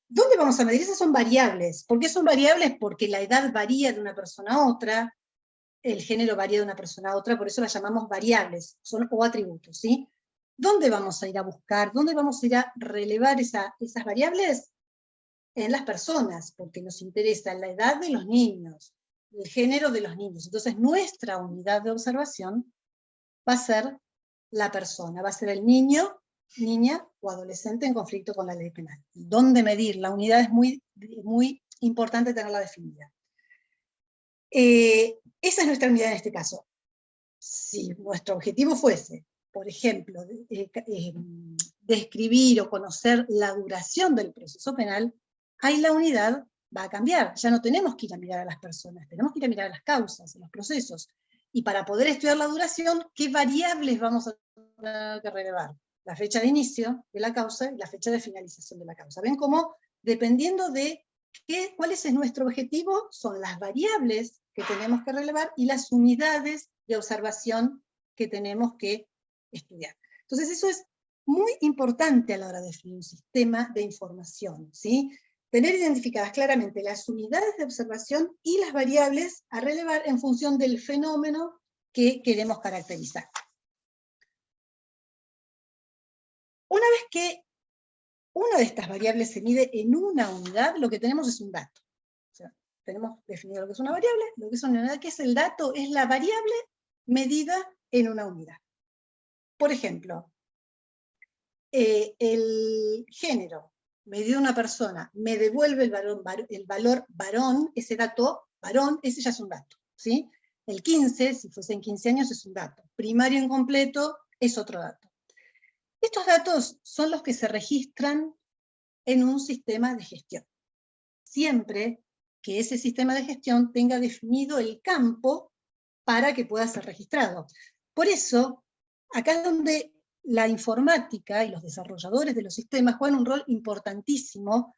¿Dónde vamos a medir? Esas son variables. ¿Por qué son variables? Porque la edad varía de una persona a otra, el género varía de una persona a otra, por eso las llamamos variables, o atributos, ¿sí? ¿Dónde vamos a ir a buscar? ¿Dónde vamos a ir a relevar esas variables? En las personas, porque nos interesa la edad de los niños, el género de los niños. Entonces nuestra unidad de observación va a ser la persona, va a ser el niño, niña o adolescente en conflicto con la ley penal. ¿Dónde medir? La unidad es muy, muy importante tenerla definida. Esa es nuestra unidad en este caso. Si nuestro objetivo fuese, por ejemplo, describir o conocer la duración del proceso penal, ahí la unidad va a cambiar. Ya no tenemos que ir a mirar a las personas, tenemos que ir a mirar a las causas, a los procesos. Y para poder estudiar la duración, ¿qué variables vamos a tener que relevar? la fecha de inicio de la causa y la fecha de finalización de la causa. ¿Ven cómo, dependiendo de cuál es nuestro objetivo, son las variables que tenemos que relevar y las unidades de observación que tenemos que estudiar? Entonces eso es muy importante a la hora de definir un sistema de información, ¿sí? Tener identificadas claramente las unidades de observación y las variables a relevar en función del fenómeno que queremos caracterizar. Una vez que una de estas variables se mide en una unidad, lo que tenemos es un dato. O sea, tenemos definido lo que es una variable, lo que es una unidad. ¿Qué es el dato? Es la variable medida en una unidad. Por ejemplo, el género medido una persona me devuelve el valor varón, ese dato varón, ese ya es un dato, ¿sí? El 15, si fuesen 15 años, es un dato. Primario incompleto es otro dato. Estos datos son los que se registran en un sistema de gestión. Siempre que ese sistema de gestión tenga definido el campo para que pueda ser registrado. Por eso, acá es donde la informática y los desarrolladores de los sistemas juegan un rol importantísimo,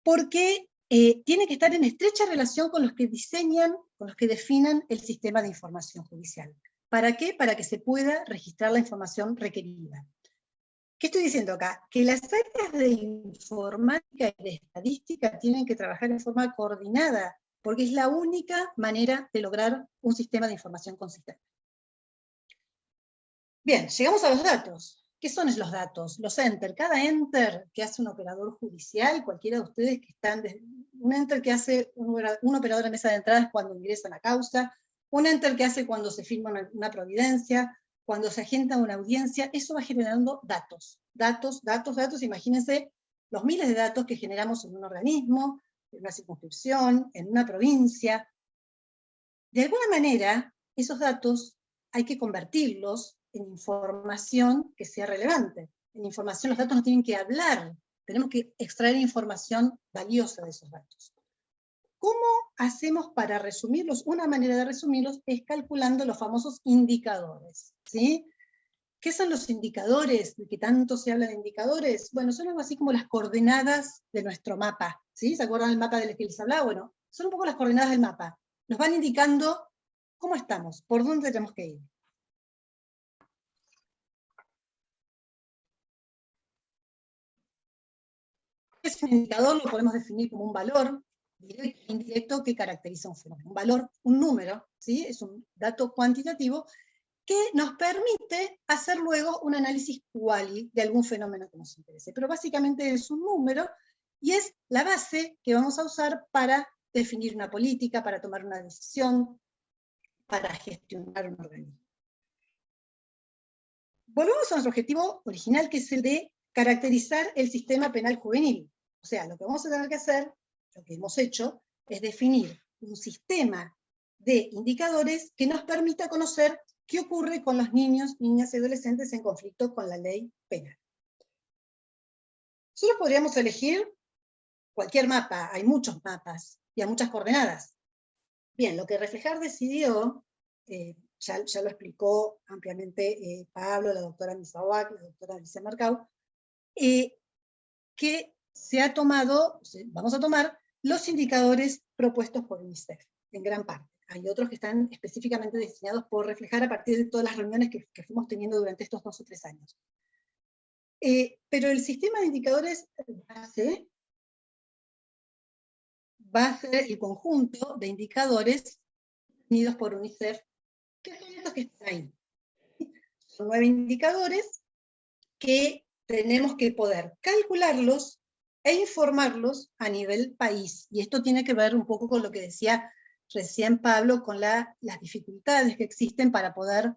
porque tiene que estar en estrecha relación con los que diseñan, con los que definen el sistema de información judicial. ¿Para qué? Para que se pueda registrar la información requerida. ¿Qué estoy diciendo acá? Que las áreas de informática y de estadística tienen que trabajar en forma coordinada, porque es la única manera de lograr un sistema de información consistente. Bien, llegamos a los datos. ¿Qué son los datos? Los enter. Cada enter que hace un operador judicial, cualquiera de ustedes que están... un enter que hace un operador de mesa de entradas cuando ingresan a causa, un enter que hace cuando se firma una providencia, cuando se agenda una audiencia, eso va generando datos. Datos, datos, datos. Imagínense los miles de datos que generamos en un organismo, en una circunscripción, en una provincia. De alguna manera, esos datos hay que convertirlos en información que sea relevante. En información, los datos no tienen que hablar, tenemos que extraer información valiosa de esos datos. ¿Cómo hacemos para resumirlos? Una manera de resumirlos es calculando los famosos indicadores, ¿sí? ¿Qué son los indicadores? ¿De qué tanto se habla de indicadores? Bueno, son algo así como las coordenadas de nuestro mapa, ¿sí? ¿Se acuerdan del mapa del que les hablaba? Bueno, son un poco las coordenadas del mapa. Nos van indicando cómo estamos, por dónde tenemos que ir. Ese indicador lo podemos definir como un valor directo e indirecto que caracteriza un fenómeno. Un valor, un número, ¿sí? Es un dato cuantitativo que nos permite hacer luego un análisis quali de algún fenómeno que nos interese. Pero básicamente es un número y es la base que vamos a usar para definir una política, para tomar una decisión, para gestionar un organismo. Volvemos a nuestro objetivo original, que es el de caracterizar el sistema penal juvenil. O sea, lo que vamos a tener que hacer, lo que hemos hecho, es definir un sistema de indicadores que nos permita conocer qué ocurre con los niños, niñas y adolescentes en conflicto con la ley penal. Nosotros podríamos elegir cualquier mapa, hay muchos mapas y hay muchas coordenadas. Bien, lo que Reflejar decidió, ya lo explicó ampliamente Pablo, la doctora Misawak, la doctora Alicia Marcau, que vamos a tomar los indicadores propuestos por UNICEF, en gran parte. Hay otros que están específicamente diseñados por Reflejar a partir de todas las reuniones que fuimos teniendo durante estos 2 o 3 años. Pero el sistema de indicadores va a ser el conjunto de indicadores definidos por UNICEF, que son estos que están ahí. Son 9 indicadores que tenemos que poder calcularlos e informarlos a nivel país. Y esto tiene que ver un poco con lo que decía recién Pablo, con las dificultades que existen para poder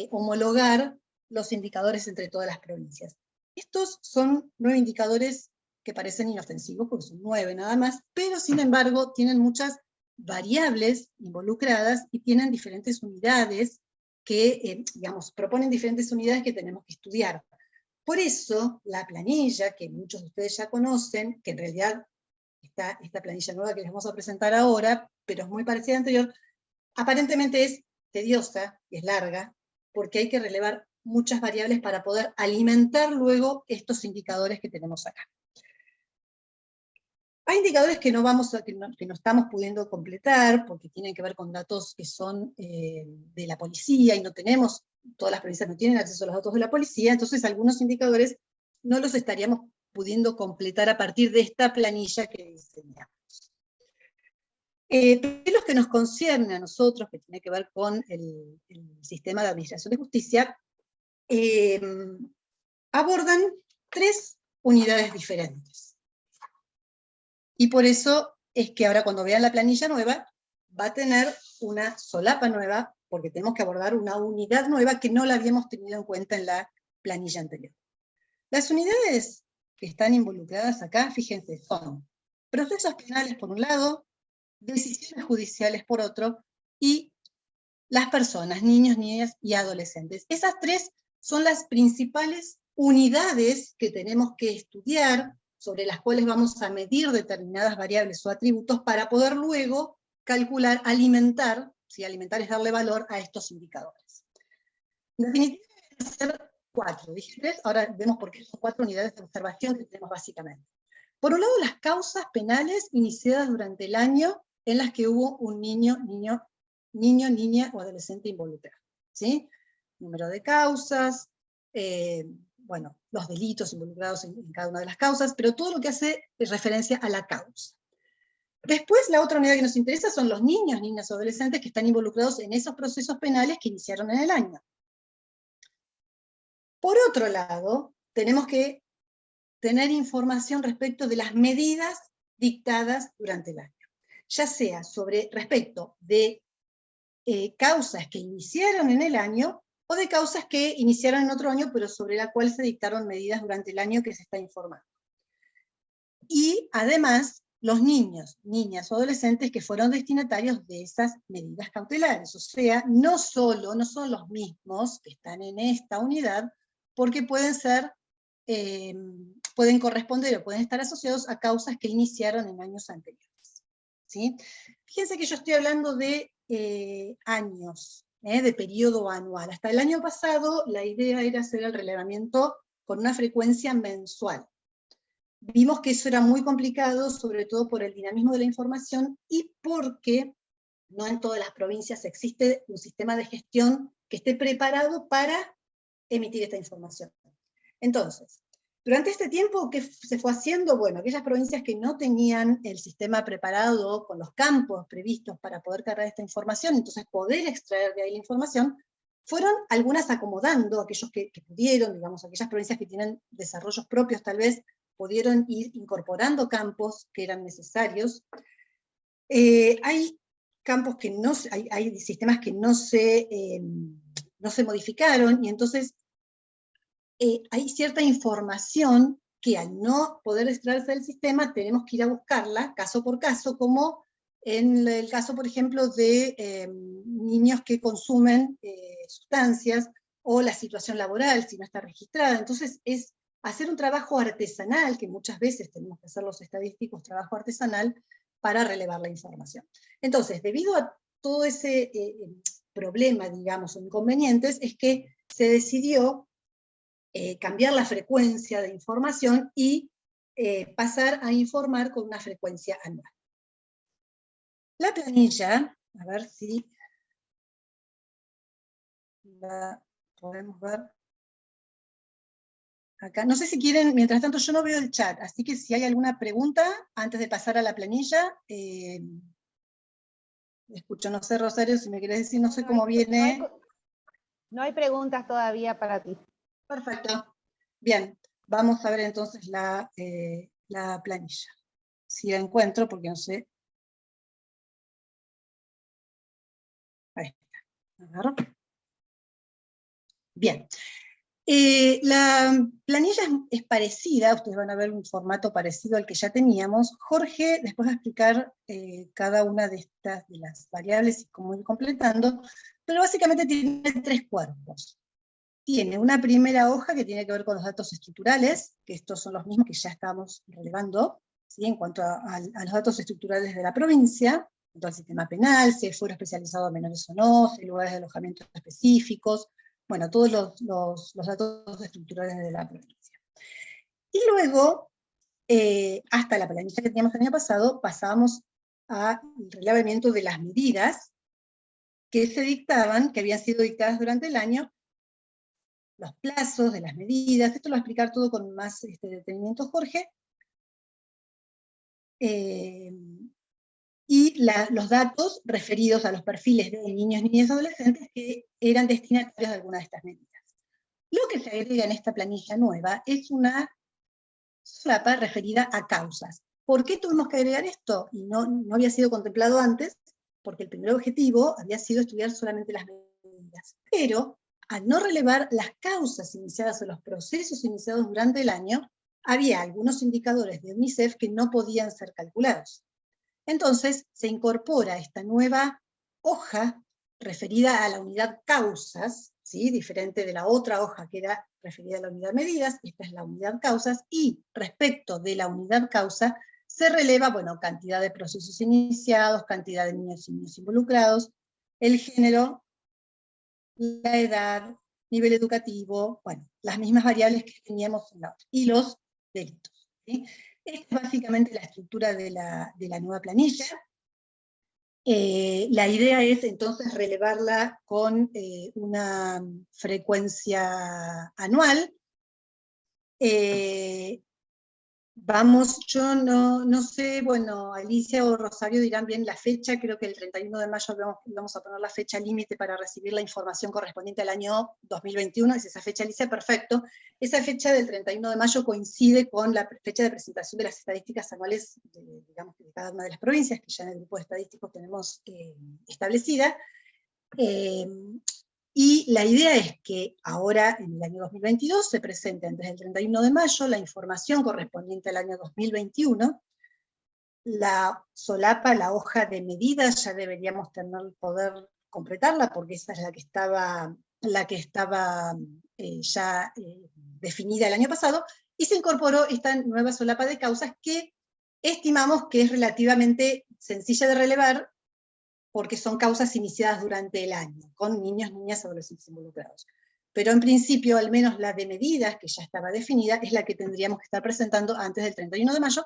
homologar los indicadores entre todas las provincias. Estos son 9 indicadores que parecen inofensivos, porque son 9 nada más, pero sin embargo tienen muchas variables involucradas y tienen diferentes unidades que, proponen diferentes unidades que tenemos que estudiar. Por eso, la planilla, que muchos de ustedes ya conocen, que en realidad esta planilla nueva que les vamos a presentar ahora, pero es muy parecida a la anterior, aparentemente es tediosa, es larga, porque hay que relevar muchas variables para poder alimentar luego estos indicadores que tenemos acá. Hay indicadores que no estamos pudiendo completar, porque tienen que ver con datos que son de la policía, y no tenemos, todas las provincias no tienen acceso a los datos de la policía, entonces algunos indicadores no los estaríamos pudiendo completar a partir de esta planilla que diseñamos. Los que nos concierne a nosotros, que tiene que ver con el sistema de administración de justicia, abordan 3 unidades diferentes. Y por eso es que ahora cuando vean la planilla nueva, va a tener una solapa nueva, porque tenemos que abordar una unidad nueva que no la habíamos tenido en cuenta en la planilla anterior. Las unidades que están involucradas acá, fíjense, son procesos penales por un lado, decisiones judiciales por otro, y las personas, niños, niñas y adolescentes. Esas 3 son las principales unidades que tenemos que estudiar, sobre las cuales vamos a medir determinadas variables o atributos para poder luego calcular, alimentar, si alimentar es darle valor a estos indicadores. En definitiva, deben ser 4, dije 3, ahora vemos por qué son 4 unidades de observación que tenemos básicamente. Por un lado, las causas penales iniciadas durante el año en las que hubo un niño, niña o adolescente involucrado, ¿sí? Número de causas, bueno, los delitos involucrados en cada una de las causas, pero todo lo que hace referencia a la causa. Después, la otra unidad que nos interesa son los niños, niñas o adolescentes que están involucrados en esos procesos penales que iniciaron en el año. Por otro lado, tenemos que tener información respecto de las medidas dictadas durante el año, ya sea respecto de causas que iniciaron en el año, o de causas que iniciaron en otro año, pero sobre la cual se dictaron medidas durante el año que se está informando. Y además, los niños, niñas o adolescentes que fueron destinatarios de esas medidas cautelares. O sea, no son los mismos que están en esta unidad, porque pueden corresponder o pueden estar asociados a causas que iniciaron en años anteriores, ¿sí? Fíjense que yo estoy hablando de años, de periodo anual. Hasta el año pasado la idea era hacer el relevamiento con una frecuencia mensual. Vimos que eso era muy complicado, sobre todo por el dinamismo de la información y porque no en todas las provincias existe un sistema de gestión que esté preparado para emitir esta información. Entonces, durante este tiempo, ¿qué se fue haciendo? Bueno, aquellas provincias que no tenían el sistema preparado con los campos previstos para poder cargar esta información, entonces poder extraer de ahí la información, fueron algunas acomodando, aquellos que pudieron, digamos, aquellas provincias que tienen desarrollos propios tal vez, pudieron ir incorporando campos que eran necesarios. Hay campos que hay sistemas que no se modificaron, y entonces hay cierta información que al no poder extraerse del sistema tenemos que ir a buscarla caso por caso, como en el caso, por ejemplo, de niños que consumen sustancias, o la situación laboral, si no está registrada. Entonces es hacer un trabajo artesanal, que muchas veces tenemos que hacer los estadísticos, trabajo artesanal, para relevar la información. Entonces, debido a todo ese problema, digamos, o inconvenientes, es que se decidió cambiar la frecuencia de información y pasar a informar con una frecuencia anual. La planilla, a ver si la podemos ver acá. No sé si quieren, mientras tanto yo no veo el chat, así que si hay alguna pregunta antes de pasar a la planilla, escucho, no sé, Rosario, si me querés decir, no sé cómo viene. No hay preguntas todavía para ti. Perfecto. Bien, vamos a ver entonces la planilla. Si la encuentro, porque no sé. Ahí está. A ver. Bien. La planilla es parecida, ustedes van a ver un formato parecido al que ya teníamos. Jorge después va a explicar cada una de las variables y cómo ir completando, pero básicamente tiene 3 cuerpos. Tiene una primera hoja que tiene que ver con los datos estructurales, que estos son los mismos que ya estábamos relevando, ¿sí? En cuanto a los datos estructurales de la provincia, en todo el sistema penal, si hay fuero especializado a menores o no, si hay lugares de alojamiento específicos, bueno, todos los datos estructurales de la provincia. Y luego, hasta la planilla que teníamos el año pasado, pasábamos al relevamiento de las medidas que se dictaban, que habían sido dictadas durante el año, los plazos de las medidas. Esto lo va a explicar todo con más detenimiento Jorge. Y los datos referidos a los perfiles de niños, niñas y adolescentes que eran destinatarios de alguna de estas medidas. Lo que se agrega en esta planilla nueva es una solapa referida a causas. ¿Por qué tuvimos que agregar esto? Y no había sido contemplado antes, porque el primer objetivo había sido estudiar solamente las medidas. Pero, al no relevar las causas iniciadas o los procesos iniciados durante el año, había algunos indicadores de UNICEF que no podían ser calculados. Entonces, se incorpora esta nueva hoja referida a la unidad causas, ¿sí? Diferente de la otra hoja que era referida a la unidad medidas, esta es la unidad causas, y respecto de la unidad causa, se releva, bueno, cantidad de procesos iniciados, cantidad de niños y niñas involucrados, el género, la edad, nivel educativo, bueno, las mismas variables que teníamos en la otra, y los delitos, ¿sí? Esta es básicamente la estructura de la nueva planilla. La idea es entonces relevarla con una frecuencia anual. Yo no sé, bueno, Alicia o Rosario dirán bien la fecha, creo que el 31 de mayo vamos a poner la fecha límite para recibir la información correspondiente al año 2021, es esa fecha, Alicia, perfecto. Esa fecha del 31 de mayo coincide con la fecha de presentación de las estadísticas anuales, digamos, de cada una de las provincias, que ya en el grupo de estadísticos tenemos establecida. Y la idea es que ahora, en el año 2022, se presente antes del 31 de mayo la información correspondiente al año 2021, la solapa, la hoja de medidas, ya deberíamos poder completarla, porque esa es la que estaba ya definida el año pasado, y se incorporó esta nueva solapa de causas que estimamos que es relativamente sencilla de relevar, porque son causas iniciadas durante el año, con niños, niñas, adolescentes involucrados. Pero en principio, al menos la de medidas, que ya estaba definida, es la que tendríamos que estar presentando antes del 31 de mayo,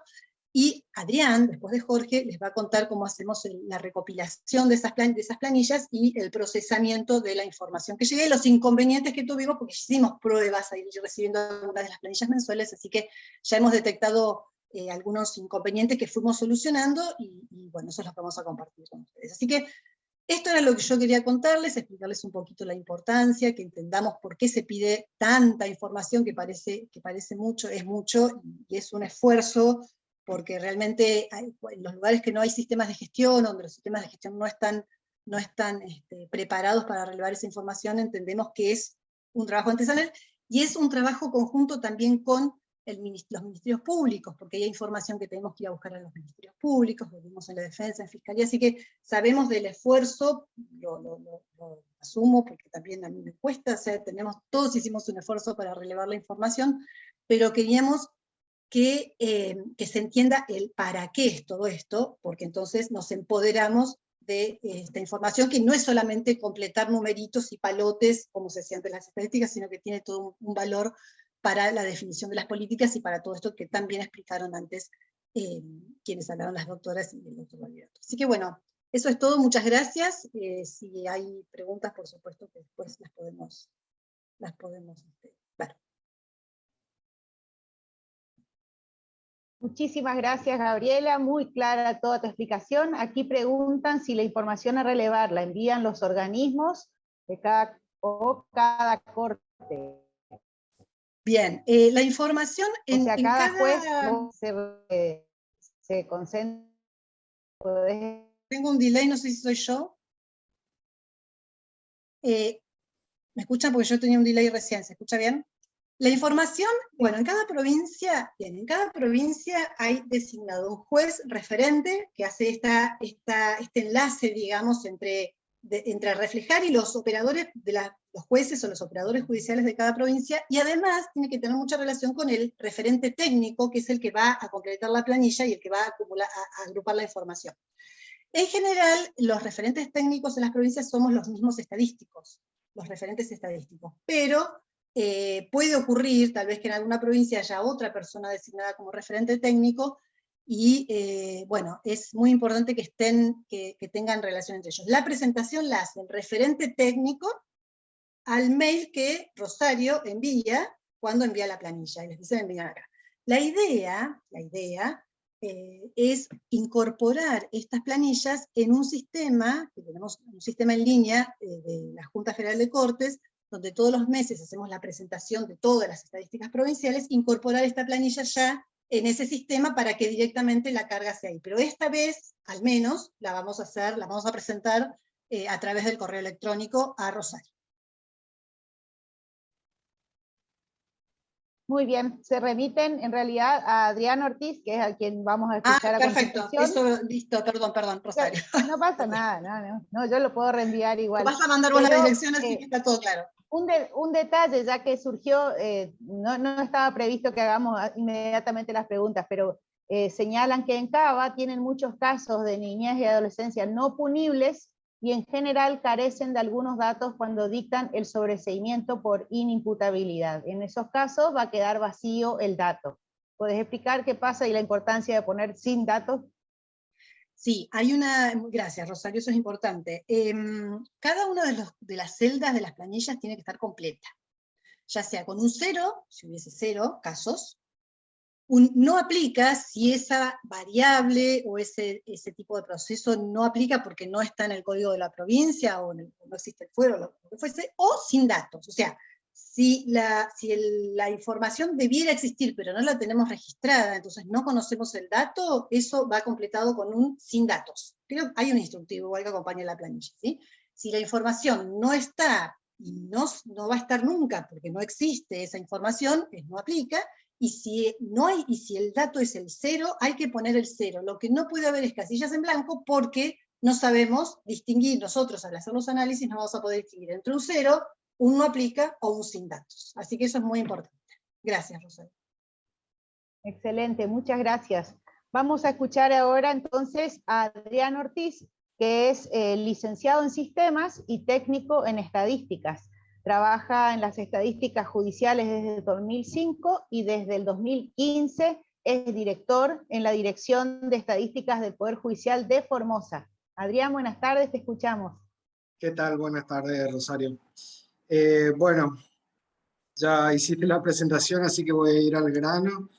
y Adrián, después de Jorge, les va a contar cómo hacemos la recopilación de esas planillas y el procesamiento de la información que llegue, los inconvenientes que tuvimos, porque hicimos pruebas a ir recibiendo algunas de las planillas mensuales, así que ya hemos detectado algunos inconvenientes que fuimos solucionando, y bueno, eso es lo que vamos a compartir con ustedes. Así que esto era lo que yo quería contarles, explicarles un poquito la importancia, que entendamos por qué se pide tanta información, que parece mucho, es mucho, y es un esfuerzo, porque realmente en los lugares que no hay sistemas de gestión, donde los sistemas de gestión no están preparados para relevar esa información, entendemos que es un trabajo artesanal, y es un trabajo conjunto también con los ministerios públicos, porque hay información que tenemos que ir a buscar a los ministerios públicos, lo vimos en la defensa, en fiscalía, así que sabemos del esfuerzo, lo asumo, porque también a mí me cuesta, o sea, todos hicimos un esfuerzo para relevar la información, pero queríamos que se entienda el para qué es todo esto, porque entonces nos empoderamos de esta información, que no es solamente completar numeritos y palotes, como se hacía antes las estadísticas, sino que tiene todo un valor para la definición de las políticas y para todo esto que también explicaron antes quienes hablaron, las doctoras y el doctor Validato. Así que bueno, eso es todo, muchas gracias. Si hay preguntas, por supuesto que después las podemos ver. Muchísimas gracias, Gabriela, muy clara toda tu explicación. Aquí preguntan si la información a relevar la envían los organismos de cada corte. Bien, la información o sea, cada juez juez se concentra. Tengo un delay, no sé si soy yo. ¿Me escuchan? Porque yo tenía un delay recién, ¿se escucha bien? La información, bueno, en cada provincia hay designado un juez referente que hace este enlace, digamos, entre reflejar y los operadores los jueces o los operadores judiciales de cada provincia, y además tiene que tener mucha relación con el referente técnico, que es el que va a completar la planilla y el que va a agrupar la información. En general, los referentes técnicos en las provincias somos los mismos estadísticos. los referentes estadísticos. Pero puede ocurrir, tal vez que en alguna provincia haya otra persona designada como referente técnico, y bueno, es muy importante que tengan relación entre ellos. La presentación la hace el referente técnico al mail que Rosario envía cuando envía la planilla, y les dice enviar acá. La idea es incorporar estas planillas en un sistema, que tenemos un sistema en línea de la Junta Federal de Cortes, donde todos los meses hacemos la presentación de todas las estadísticas provinciales, incorporar esta planilla ya en ese sistema para que directamente la carga sea ahí. Pero esta vez, al menos, la vamos a presentar a través del correo electrónico a Rosario. Muy bien, se remiten en realidad a Adrián Ortiz, que es a quien vamos a escuchar a perfecto, continuación. eso, listo, perdón, Rosario. No pasa nada, no, yo lo puedo reenviar igual. Vas a mandar vos la Pero, dirección, así que está todo claro. Un detalle, ya que surgió, no estaba previsto que hagamos inmediatamente las preguntas, pero señalan que en Cava tienen muchos casos de niñez y adolescencia no punibles, y en general carecen de algunos datos cuando dictan el sobreseimiento por inimputabilidad. En esos casos va a quedar vacío el dato. ¿Podés explicar qué pasa y la importancia de poner sin datos? Sí, gracias Rosario, eso es importante. Cada una de las celdas de las planillas tiene que estar completa, ya sea con un 0, si hubiese 0 casos, no aplica si esa variable o ese tipo de proceso no aplica porque no está en el código de la provincia, o no existe el fuero, lo que fuese, o sin datos. O sea, si la información debiera existir, pero no la tenemos registrada, entonces no conocemos el dato, eso va completado con un sin datos. Pero hay un instructivo igual que acompaña la planilla, ¿sí? Si la información no está, y no va a estar nunca, porque no existe esa información, no aplica. Y si el dato es el 0, hay que poner el 0. Lo que no puede haber es casillas en blanco, porque no sabemos distinguir nosotros al hacer los análisis, no vamos a poder distinguir entre un 0, un no aplica o un sin datos. Así que eso es muy importante. Gracias, Rosario. Excelente, muchas gracias. Vamos a escuchar ahora entonces a Adrián Ortiz, que es licenciado en sistemas y técnico en estadísticas. Trabaja en las estadísticas judiciales desde el 2005 y desde el 2015 es director en la Dirección de Estadísticas del Poder Judicial de Formosa. Adrián, buenas tardes, te escuchamos. ¿Qué tal? Buenas tardes, Rosario. Bueno, ya hiciste la presentación, así que voy a ir al grano.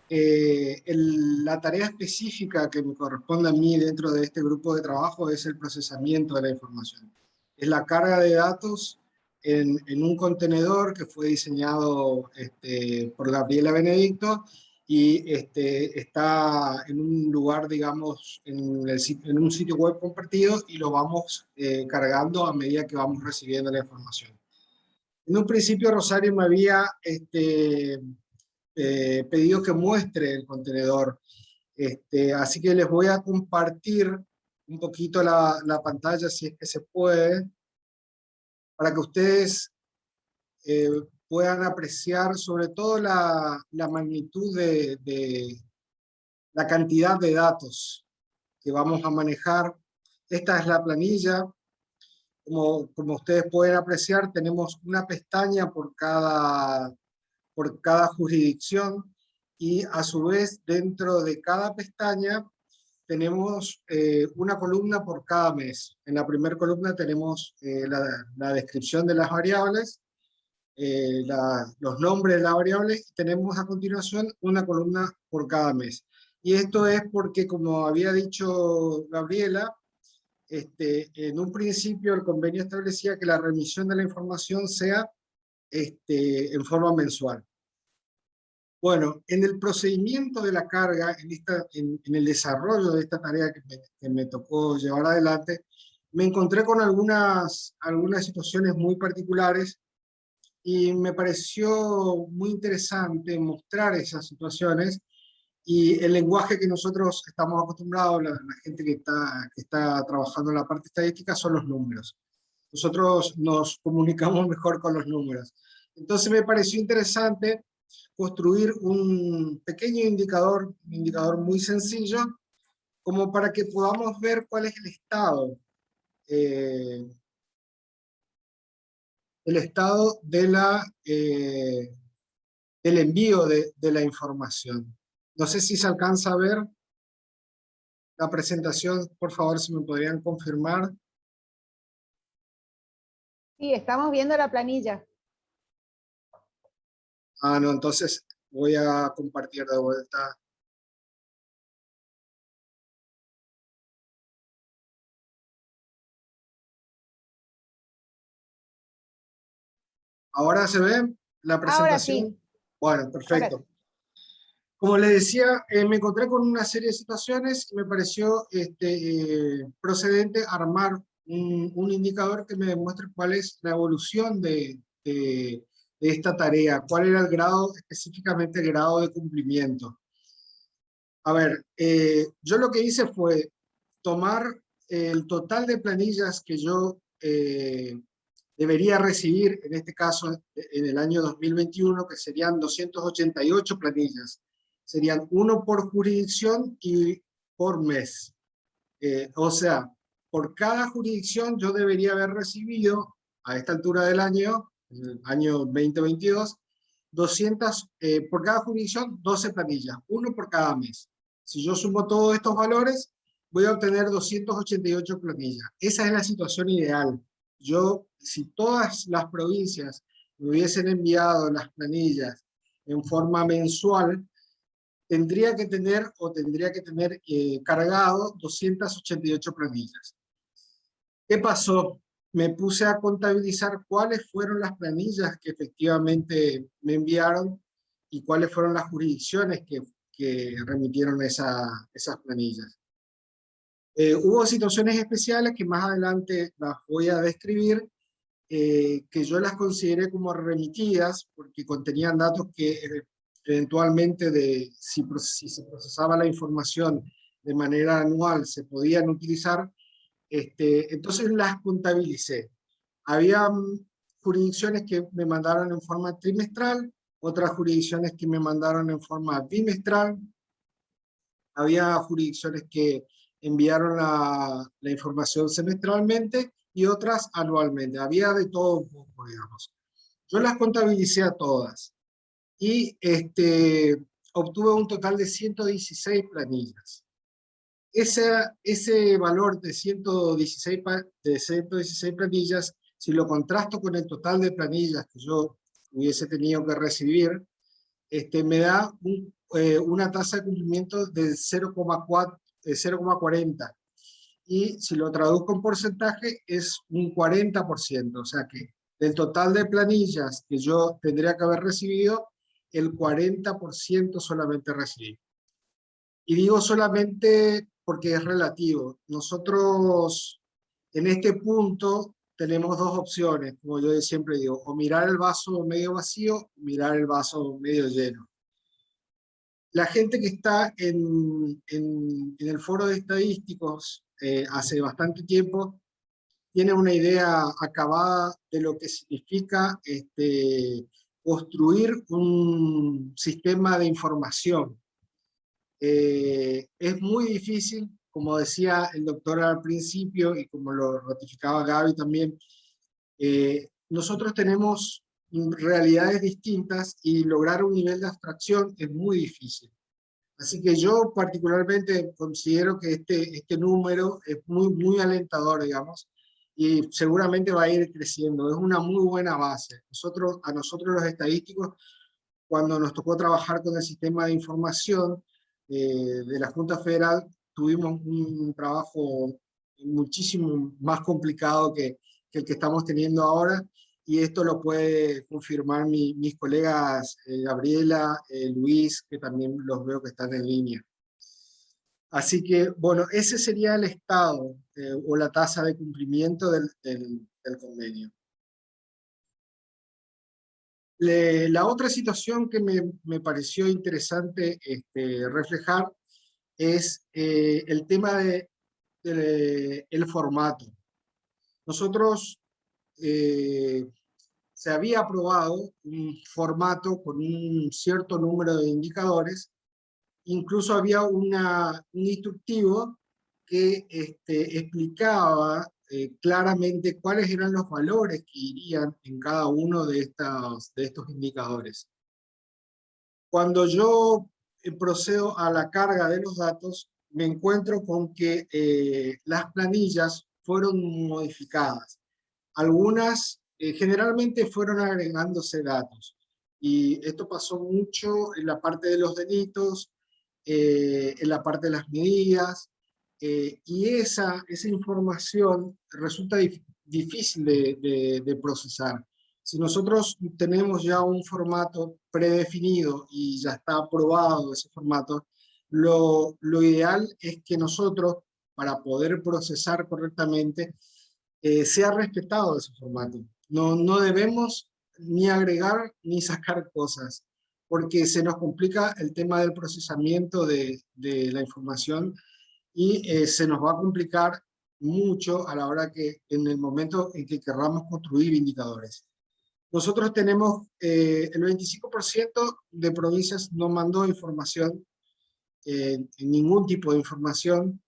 La tarea específica que me corresponde a mí dentro de este grupo de trabajo es el procesamiento de la información. Es la carga de datos en un contenedor que fue diseñado por Gabriela Benedicto, y está en un lugar, digamos, en un sitio web compartido, y lo vamos cargando a medida que vamos recibiendo la información. En un principio Rosario me había pedido que muestre el contenedor, así que les voy a compartir un poquito la pantalla, si es que se puede, para que ustedes puedan apreciar sobre todo la magnitud de la cantidad de datos que vamos a manejar. Esta es la planilla. Como ustedes pueden apreciar, tenemos una pestaña por cada jurisdicción, y a su vez dentro de cada pestaña tenemos una columna por cada mes. En la primera columna tenemos la descripción de las variables, los nombres de las variables, y tenemos a continuación una columna por cada mes. Y esto es porque, como había dicho Gabriela, en un principio el convenio establecía que la remisión de la información sea en forma mensual. Bueno, en el procedimiento de la carga, en el desarrollo de esta tarea que me tocó llevar adelante, me encontré con algunas situaciones muy particulares, y me pareció muy interesante mostrar esas situaciones, y el lenguaje que nosotros estamos acostumbrados, la gente que está trabajando en la parte estadística, son los números. Nosotros nos comunicamos mejor con los números. Entonces me pareció interesante construir un pequeño indicador, un indicador muy sencillo, como para que podamos ver cuál es el estado el estado de del envío de la información. No sé si se alcanza a ver la presentación, por favor, si me podrían confirmar. Sí, estamos viendo la planilla. Ah, no, entonces voy a compartir de vuelta. ¿Ahora se ve la Ahora presentación? sí, Bueno, ahora perfecto. sí. Como les decía, me encontré con una serie de situaciones y me pareció procedente armar un indicador que me demuestre cuál es la evolución de esta tarea, cuál era el grado, específicamente el grado de cumplimiento. A ver, yo lo que hice fue tomar el total de planillas que yo debería recibir, en este caso en el año 2021, que serían 288 planillas. Serían uno por jurisdicción y por mes. O sea, por cada jurisdicción yo debería haber recibido, a esta altura del año, en el año 2022, 200, por cada jurisdicción, 12 planillas, uno por cada mes. Si yo sumo todos estos valores, voy a obtener 288 planillas. Esa es la situación ideal. Yo, si todas las provincias me hubiesen enviado las planillas en forma mensual, tendría que tener cargado 288 planillas. ¿Qué pasó? Me puse a contabilizar cuáles fueron las planillas que efectivamente me enviaron y cuáles fueron las jurisdicciones que remitieron esas planillas. Hubo situaciones especiales que más adelante las voy a describir, que yo las consideré como remitidas porque contenían datos que eventualmente si se procesaba la información de manera anual se podían utilizar, entonces las contabilicé. Había jurisdicciones que me mandaron en forma trimestral, otras jurisdicciones que me mandaron en forma bimestral, había jurisdicciones que enviaron la información semestralmente y otras anualmente. Había de todo un poco, digamos. Yo las contabilicé a todas y obtuve un total de 116 planillas. Ese valor de 116 planillas, si lo contrasto con el total de planillas que yo hubiese tenido que recibir, me da una tasa de cumplimiento del 0,40. Y si lo traduzco en porcentaje, es un 40%. O sea que del total de planillas que yo tendría que haber recibido, el 40% solamente recibí. Y digo solamente porque es relativo. Nosotros en este punto tenemos dos opciones, como yo siempre digo, o mirar el vaso medio vacío o mirar el vaso medio lleno. La gente que está en el foro de estadísticos hace bastante tiempo tiene una idea acabada de lo que significa construir un sistema de información. Es muy difícil, como decía el doctor al principio y como lo ratificaba Gaby también, nosotros tenemos realidades distintas y lograr un nivel de abstracción es muy difícil. Así que yo particularmente considero que este número es muy alentador, digamos, y seguramente va a ir creciendo. Es una muy buena base. A nosotros los estadísticos, cuando nos tocó trabajar con el sistema de información de la Junta Federal, tuvimos un trabajo muchísimo más complicado que el que estamos teniendo ahora, y esto lo puede confirmar mis colegas Gabriela, Luis, que también los veo que están en línea. Así que, bueno, ese sería el estado o la tasa de cumplimiento del convenio. La otra situación que me pareció interesante reflejar es el tema del formato. Nosotros se había aprobado un formato con un cierto número de indicadores, incluso había un instructivo que explicaba claramente cuáles eran los valores que irían en cada uno de estos indicadores. Cuando yo procedo a la carga de los datos, me encuentro con que las planillas fueron modificadas. Algunas generalmente fueron agregándose datos. Y esto pasó mucho en la parte de los delitos, en la parte de las medidas, y esa información resulta difícil de procesar. Si nosotros tenemos ya un formato predefinido y ya está aprobado ese formato, lo ideal es que nosotros, para poder procesar correctamente, sea respetado ese formato. No debemos ni agregar ni sacar cosas, porque se nos complica el tema del procesamiento de la información y se nos va a complicar mucho a la hora que, en el momento en que querramos construir indicadores. Nosotros tenemos el 25% de provincias no mandó información, ningún tipo de información.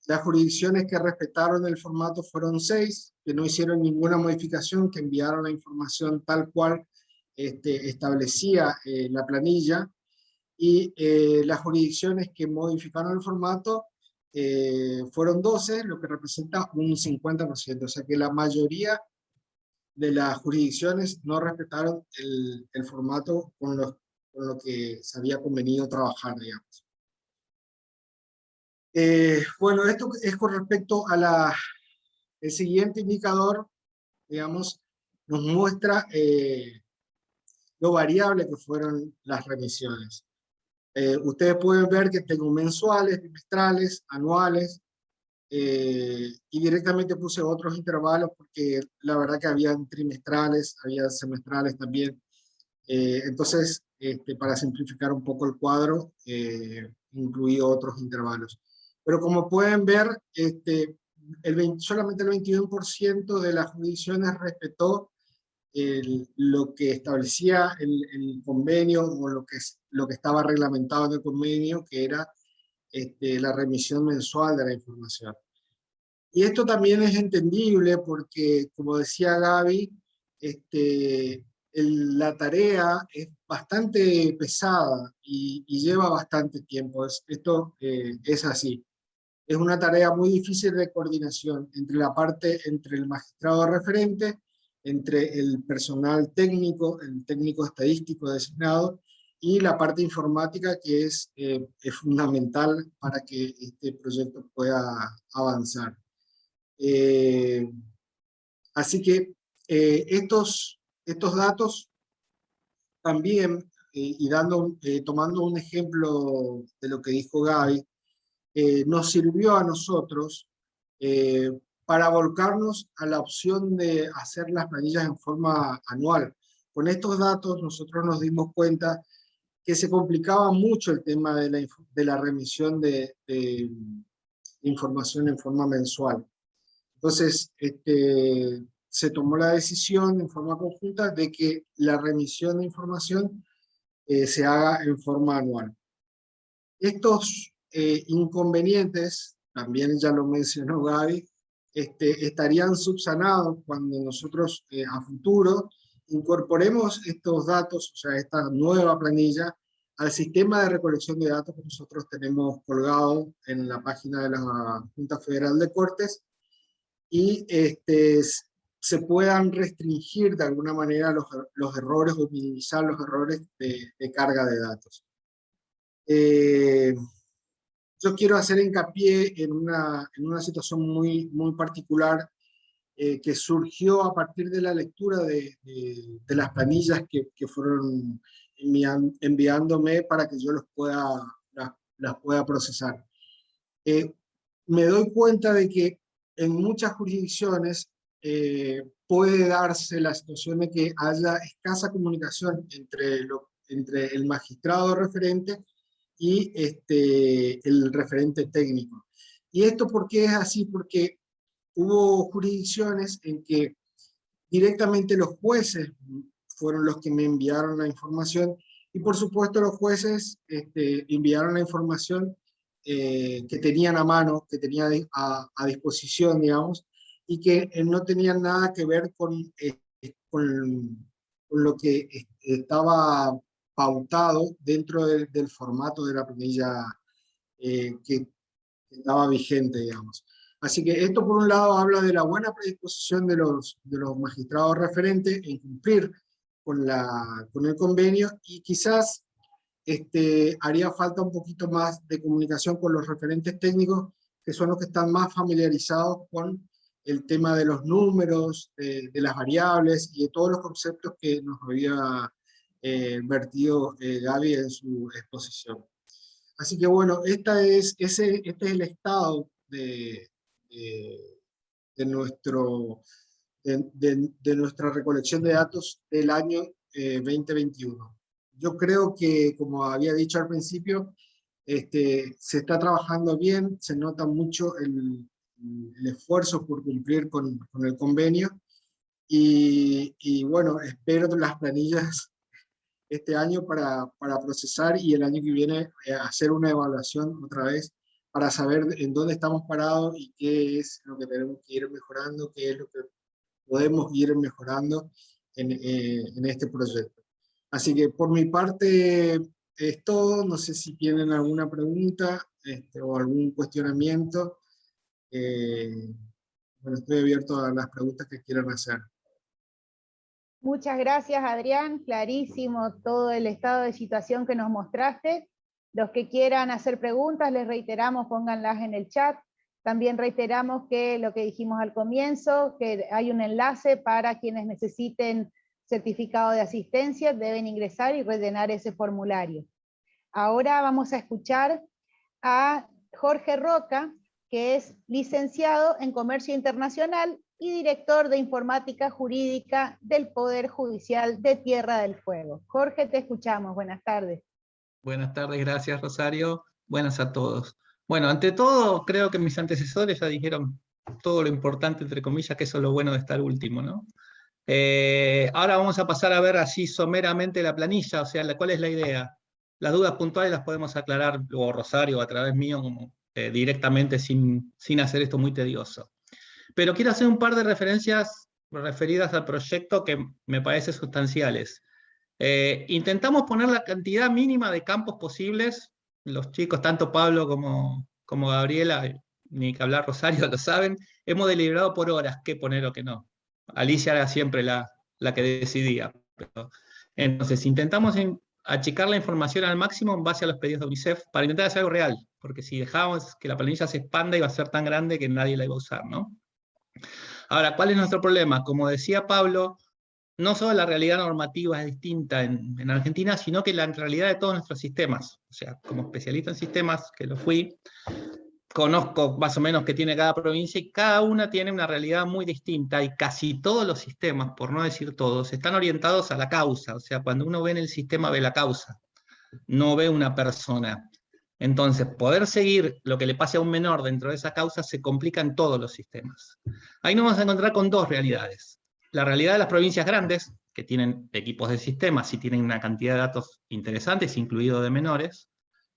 Las jurisdicciones que respetaron el formato fueron 6, que no hicieron ninguna modificación, que enviaron la información tal cual establecía la planilla, y las jurisdicciones que modificaron el formato fueron 12, lo que representa un 50%, o sea que la mayoría de las jurisdicciones no respetaron el formato con lo que se había convenido trabajar, digamos. Bueno, esto es con respecto a el siguiente indicador, digamos, nos muestra lo variable que fueron las remisiones. Ustedes pueden ver que tengo mensuales, bimestrales, anuales, y directamente puse otros intervalos porque la verdad que habían trimestrales, había semestrales también. Entonces, para simplificar un poco el cuadro, incluí otros intervalos. Pero como pueden ver, solamente el 21% de las jurisdicciones respetó lo que establecía el convenio, o lo que estaba reglamentado en el convenio, que era la remisión mensual de la información. Y esto también es entendible porque, como decía Gaby, la tarea es bastante pesada y lleva bastante tiempo. Esto es así. Es una tarea muy difícil de coordinación entre el magistrado referente, entre el personal técnico, el técnico estadístico designado, y la parte informática, que es fundamental para que este proyecto pueda avanzar. Así que estos datos también, y tomando un ejemplo de lo que dijo Gaby, nos sirvió a nosotros para volcarnos a la opción de hacer las planillas en forma anual. Con estos datos nosotros nos dimos cuenta que se complicaba mucho el tema de la remisión de información en forma mensual. Entonces, se tomó la decisión en forma conjunta de que la remisión de información se haga en forma anual. Estos inconvenientes, también ya lo mencionó Gaby, estarían subsanados cuando nosotros a futuro incorporemos estos datos, o sea, esta nueva planilla, al sistema de recolección de datos que nosotros tenemos colgado en la página de la Junta Federal de Cortes, y se puedan restringir de alguna manera los errores, o minimizar los errores de carga de datos. Yo quiero hacer hincapié en una situación muy particular que surgió a partir de la lectura de las planillas que fueron enviándome para que yo las pueda procesar. Me doy cuenta de que en muchas jurisdicciones puede darse la situación de que haya escasa comunicación entre el magistrado referente y el referente técnico. ¿Y esto por qué es así? Porque hubo jurisdicciones en que directamente los jueces fueron los que me enviaron la información, y por supuesto los jueces enviaron la información que tenían a mano, que tenían a disposición, digamos, y que no tenían nada que ver con lo que estaba pautado dentro del formato de la planilla que estaba vigente, digamos. Así que esto por un lado habla de la buena predisposición de los magistrados referentes en cumplir con el convenio, y quizás haría falta un poquito más de comunicación con los referentes técnicos, que son los que están más familiarizados con el tema de los números, de las variables y de todos los conceptos que nos había vertido Gaby en su exposición. Así que bueno, este es el estado de nuestra recolección de datos del año 2021. Yo creo que, como había dicho al principio, se está trabajando bien, se nota mucho el esfuerzo por cumplir con el convenio, y bueno, espero las planillas este año para procesar, y el año que viene hacer una evaluación otra vez para saber en dónde estamos parados y qué es lo que tenemos que ir mejorando, qué es lo que podemos ir mejorando en este proyecto. Así que por mi parte es todo. No sé si tienen alguna pregunta o algún cuestionamiento. Bueno, estoy abierto a las preguntas que quieran hacer. Muchas gracias, Adrián. Clarísimo todo el estado de situación que nos mostraste. Los que quieran hacer preguntas, les reiteramos, pónganlas en el chat. También reiteramos que lo que dijimos al comienzo, que hay un enlace para quienes necesiten certificado de asistencia, deben ingresar y rellenar ese formulario. Ahora vamos a escuchar a Jorge Roca, que es licenciado en Comercio Internacional y director de Informática Jurídica del Poder Judicial de Tierra del Fuego. Jorge, te escuchamos. Buenas tardes. Buenas tardes, gracias Rosario. Buenas a todos. Bueno, ante todo, creo que mis antecesores ya dijeron todo lo importante, entre comillas, que eso es lo bueno de estar último, ¿no? Ahora vamos a pasar a ver así someramente la planilla, o sea, ¿cuál es la idea? Las dudas puntuales las podemos aclarar luego Rosario a través mío, como, directamente sin hacer esto muy tedioso. Pero quiero hacer un par de referencias referidas al proyecto que me parecen sustanciales. Intentamos poner la cantidad mínima de campos posibles. Los chicos, tanto Pablo como Gabriela, ni que hablar Rosario, lo saben. Hemos deliberado por horas qué poner o qué no. Alicia era siempre la que decidía. Entonces intentamos achicar la información al máximo en base a los pedidos de UNICEF para intentar hacer algo real, porque si dejábamos que la planilla se expanda iba a ser tan grande que nadie la iba a usar, ¿no? Ahora, ¿cuál es nuestro problema? Como decía Pablo, no solo la realidad normativa es distinta en Argentina, sino que la realidad de todos nuestros sistemas. O sea, como especialista en sistemas, que lo fui, conozco más o menos qué tiene cada provincia, y cada una tiene una realidad muy distinta, y casi todos los sistemas, por no decir todos, están orientados a la causa. O sea, cuando uno ve en el sistema, ve la causa, no ve una persona. Entonces, poder seguir lo que le pase a un menor dentro de esa causa se complica en todos los sistemas. Ahí nos vamos a encontrar con dos realidades. La realidad de las provincias grandes, que tienen equipos de sistemas y tienen una cantidad de datos interesantes, incluido de menores,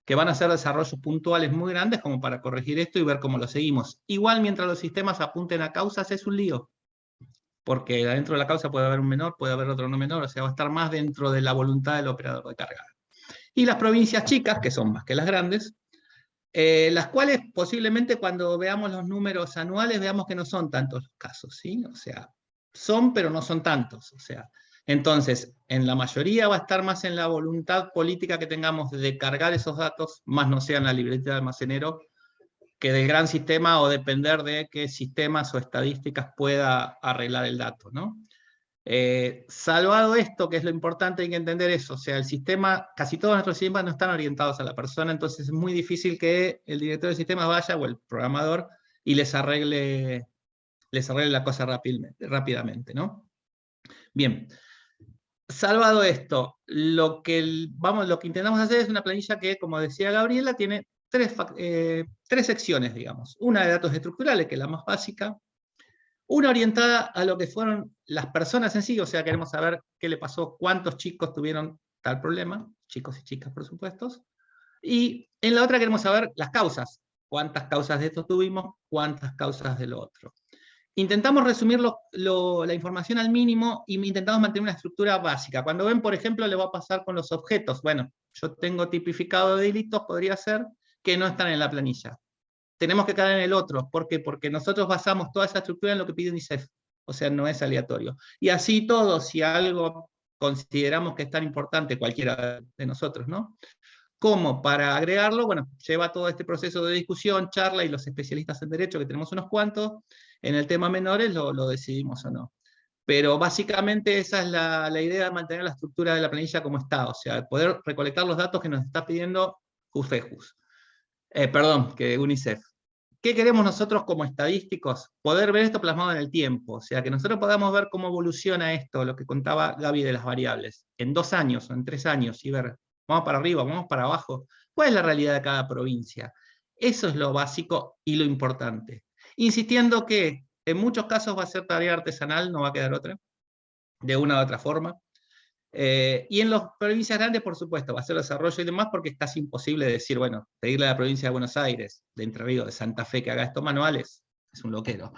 que van a hacer desarrollos puntuales muy grandes como para corregir esto y ver cómo lo seguimos. Igual, mientras los sistemas apunten a causas, es un lío, porque dentro de la causa puede haber un menor, puede haber otro no menor, o sea, va a estar más dentro de la voluntad del operador de carga. Y las provincias chicas, que son más que las grandes, las cuales posiblemente cuando veamos los números anuales veamos que no son tantos los casos, ¿sí? O sea, son, pero no son tantos. O sea, entonces, en la mayoría va a estar más en la voluntad política que tengamos de cargar esos datos, más no sea en la libreta de almacenero, que del gran sistema, o depender de qué sistemas o estadísticas pueda arreglar el dato, ¿no? Salvado esto, que es lo importante, hay que entender eso. O sea, el sistema, casi todos nuestros sistemas no están orientados a la persona, entonces es muy difícil que el director del sistema vaya, o el programador, y les arregle la cosa rápidamente, ¿no? Bien, salvado esto, lo que intentamos hacer es una planilla que, como decía Gabriela, tiene tres secciones, digamos. Una de datos estructurales, que es la más básica. Una orientada a lo que fueron las personas en sí, o sea, queremos saber qué le pasó, cuántos chicos tuvieron tal problema, chicos y chicas, por supuesto. Y en la otra queremos saber las causas. ¿Cuántas causas de esto tuvimos? ¿Cuántas causas de lo otro? Intentamos resumir la información al mínimo y intentamos mantener una estructura básica. Cuando ven, por ejemplo, le va a pasar con los objetos. Bueno, yo tengo tipificado de delitos, podría ser que no están en la planilla. Tenemos que caer en el otro. ¿Por qué? Porque nosotros basamos toda esa estructura en lo que pide UNICEF. O sea, no es aleatorio. Y así todo, si algo consideramos que es tan importante, cualquiera de nosotros, ¿no? Como para agregarlo, bueno, lleva todo este proceso de discusión, charla, y los especialistas en derecho, que tenemos unos cuantos, en el tema menores lo decidimos o no. Pero básicamente esa es la idea de mantener la estructura de la planilla como está, o sea, poder recolectar los datos que nos está pidiendo JUSFEJUS. Que UNICEF. ¿Qué queremos nosotros como estadísticos? Poder ver esto plasmado en el tiempo, o sea, que nosotros podamos ver cómo evoluciona esto, lo que contaba Gaby de las variables, en 2 años o en 3 años, y ver, vamos para arriba, vamos para abajo, cuál es la realidad de cada provincia. Eso es lo básico y lo importante. Insistiendo que en muchos casos va a ser tarea artesanal, no va a quedar otra, de una u otra forma. Y en las provincias grandes, por supuesto, va a ser desarrollo y demás, porque es casi imposible decir, bueno, pedirle a la provincia de Buenos Aires, de Entre Ríos, de Santa Fe, que haga estos manuales, es un loquero.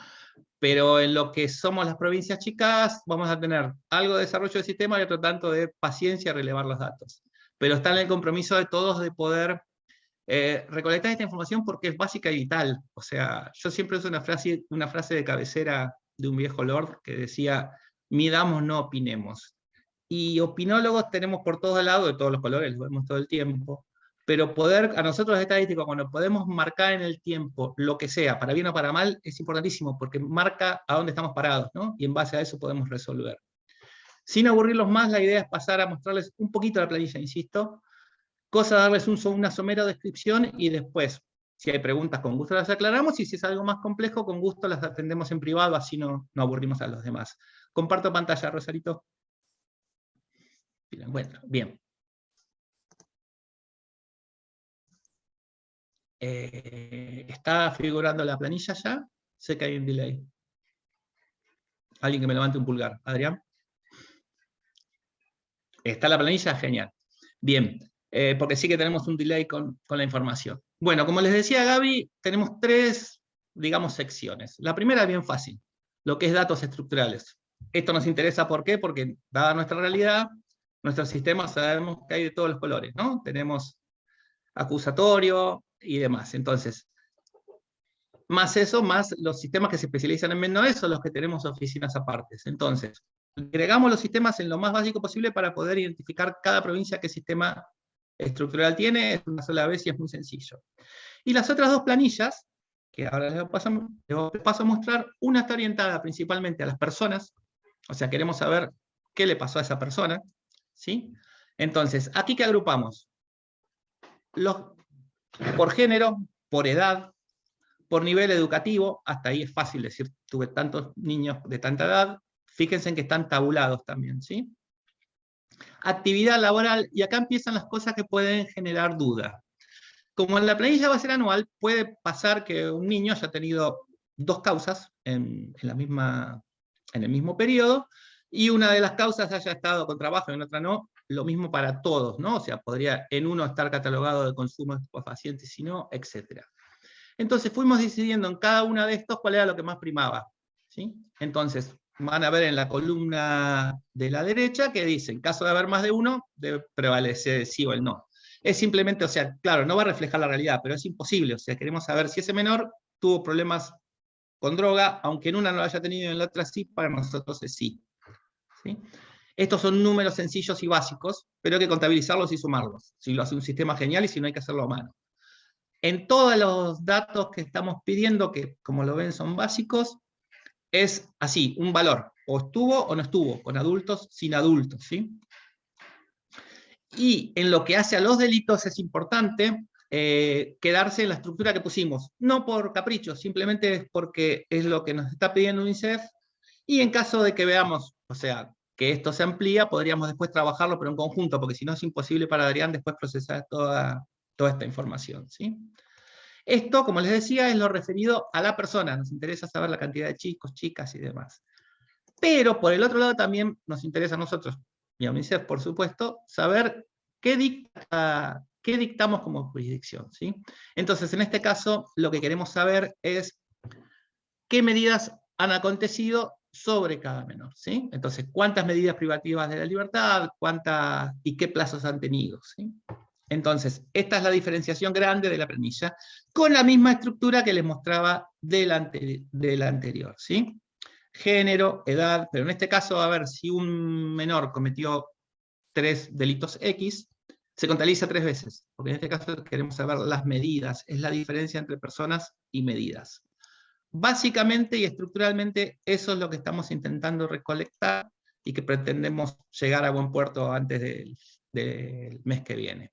Pero en lo que somos las provincias chicas, vamos a tener algo de desarrollo del sistema y otro tanto de paciencia a relevar los datos. Pero está en el compromiso de todos de poder recolectar esta información, porque es básica y vital. O sea, yo siempre uso una frase de cabecera de un viejo lord que decía, midamos, no opinemos. Y opinólogos tenemos por todos lados, de todos los colores, los vemos todo el tiempo, pero a nosotros los estadísticos, cuando podemos marcar en el tiempo lo que sea, para bien o para mal, es importantísimo, porque marca a dónde estamos parados, ¿no? Y en base a eso podemos resolver. Sin aburrirlos más, la idea es pasar a mostrarles un poquito la planilla, insisto, cosa de darles una somera descripción, y después, si hay preguntas, con gusto las aclaramos, y si es algo más complejo, con gusto las atendemos en privado, así no aburrimos a los demás. Comparto pantalla, Rosarito. Si lo encuentro. Bien. ¿Está figurando la planilla ya? Sé que hay un delay. Alguien que me levante un pulgar. Adrián. ¿Está la planilla? Genial. Bien. Porque sí que tenemos un delay con la información. Bueno, como les decía Gaby, tenemos 3, digamos, secciones. La primera es bien fácil, lo que es datos estructurales. Esto nos interesa, ¿por qué? Porque dada nuestra realidad, nuestros sistemas sabemos que hay de todos los colores, ¿no? Tenemos acusatorio y demás. Entonces, más eso, más los sistemas que se especializan en menores son los que tenemos oficinas aparte. Entonces, agregamos los sistemas en lo más básico posible para poder identificar cada provincia qué sistema estructural tiene, es una sola vez y es muy sencillo. Y las otras 2 planillas, que ahora les paso a mostrar, una está orientada principalmente a las personas, o sea, queremos saber qué le pasó a esa persona, ¿sí? Entonces, aquí que agrupamos por género, por edad, por nivel educativo, hasta ahí es fácil decir, tuve tantos niños de tanta edad, fíjense en que están tabulados también, ¿sí? Actividad laboral, y acá empiezan las cosas que pueden generar duda. Como en la planilla va a ser anual, puede pasar que un niño haya tenido 2 causas en el mismo periodo, y una de las causas haya estado con trabajo y en otra no, lo mismo para todos, ¿no? O sea, podría en uno estar catalogado de consumo de estupefacientes, si no, etc. Entonces fuimos decidiendo en cada una de estos cuál era lo que más primaba, ¿sí? Entonces, van a ver en la columna de la derecha que dice, en caso de haber más de uno, debe prevalecer el sí o el no. Es simplemente, o sea, claro, no va a reflejar la realidad, pero es imposible, o sea, queremos saber si ese menor tuvo problemas con droga, aunque en una no lo haya tenido y en la otra sí, para nosotros es sí. ¿Sí? Estos son números sencillos y básicos, pero hay que contabilizarlos y sumarlos. Si lo hace un sistema genial, y si no hay que hacerlo a mano. En todos los datos que estamos pidiendo, que como lo ven son básicos, es así, un valor, o estuvo o no estuvo, con adultos, sin adultos, ¿sí? Y en lo que hace a los delitos es importante quedarse en la estructura que pusimos, no por capricho, simplemente es porque es lo que nos está pidiendo UNICEF, y en caso de que veamos, o sea, que esto se amplía, podríamos después trabajarlo, pero en conjunto, porque si no es imposible para Adrián después procesar toda esta información, ¿sí? Esto, como les decía, es lo referido a la persona, nos interesa saber la cantidad de chicos, chicas y demás. Pero por el otro lado también nos interesa a nosotros, y a UNICEF por supuesto, saber qué dicta ¿Qué dictamos como jurisdicción? ¿Sí? Entonces, en este caso, lo que queremos saber es qué medidas han acontecido sobre cada menor, ¿sí? Entonces, ¿cuántas medidas privativas de la libertad, cuántas y qué plazos han tenido? ¿Sí? Entonces, esta es la diferenciación grande de la premisa, con la misma estructura que les mostraba del anterior, ¿sí? Género, edad, pero en este caso, a ver, si un menor cometió 3 delitos X, se contabiliza 3 veces, porque en este caso queremos saber las medidas, es la diferencia entre personas y medidas. Básicamente y estructuralmente eso es lo que estamos intentando recolectar y que pretendemos llegar a buen puerto antes del mes que viene.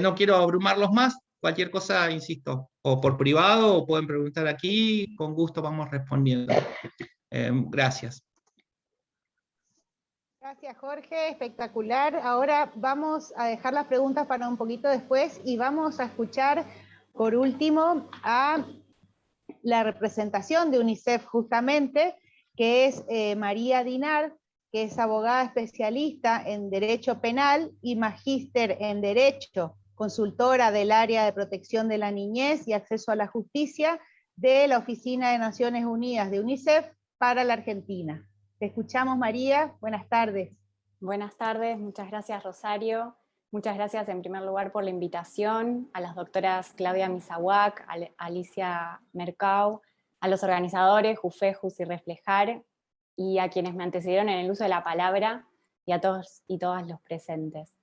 No quiero abrumarlos más, cualquier cosa, insisto, o por privado o pueden preguntar aquí, con gusto vamos respondiendo. Gracias. Gracias, Jorge, espectacular. Ahora vamos a dejar las preguntas para un poquito después y vamos a escuchar, por último, a la representación de UNICEF justamente, que es María Dinar, que es abogada especialista en Derecho Penal y magíster en Derecho, consultora del área de protección de la niñez y acceso a la justicia de la Oficina de Naciones Unidas de UNICEF para la Argentina. Te escuchamos, María. Buenas tardes. Buenas tardes, muchas gracias, Rosario. Muchas gracias en primer lugar por la invitación, a las doctoras Claudia Misahuac, Alicia Mercau, a los organizadores, Jufejus y Reflejar, y a quienes me antecedieron en el uso de la palabra, y a todos y todas los presentes.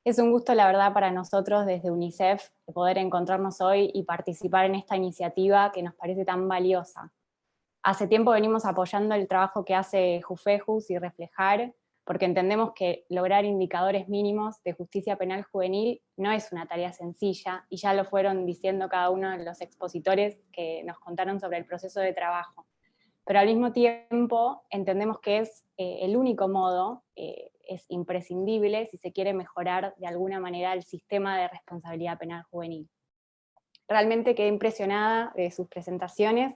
Es un gusto, la verdad, para nosotros desde UNICEF poder encontrarnos hoy y participar en esta iniciativa que nos parece tan valiosa. Hace tiempo venimos apoyando el trabajo que hace Jufejus y Reflejar, porque entendemos que lograr indicadores mínimos de justicia penal juvenil no es una tarea sencilla, y ya lo fueron diciendo cada uno de los expositores que nos contaron sobre el proceso de trabajo. Pero al mismo tiempo entendemos que es el único modo, es imprescindible si se quiere mejorar de alguna manera el sistema de responsabilidad penal juvenil. Realmente quedé impresionada de sus presentaciones,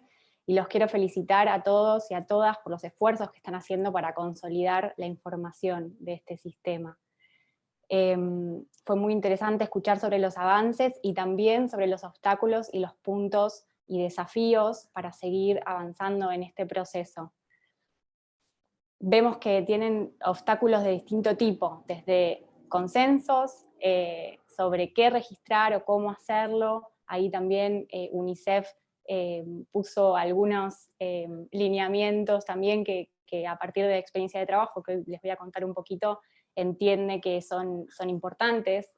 y los quiero felicitar a todos y a todas por los esfuerzos que están haciendo para consolidar la información de este sistema. Fue muy interesante escuchar sobre los avances y también sobre los obstáculos y los puntos y desafíos para seguir avanzando en este proceso. Vemos que tienen obstáculos de distinto tipo, desde consensos sobre qué registrar o cómo hacerlo. Ahí también UNICEF puso algunos lineamientos también que a partir de la experiencia de trabajo, que les voy a contar un poquito, entiende que son importantes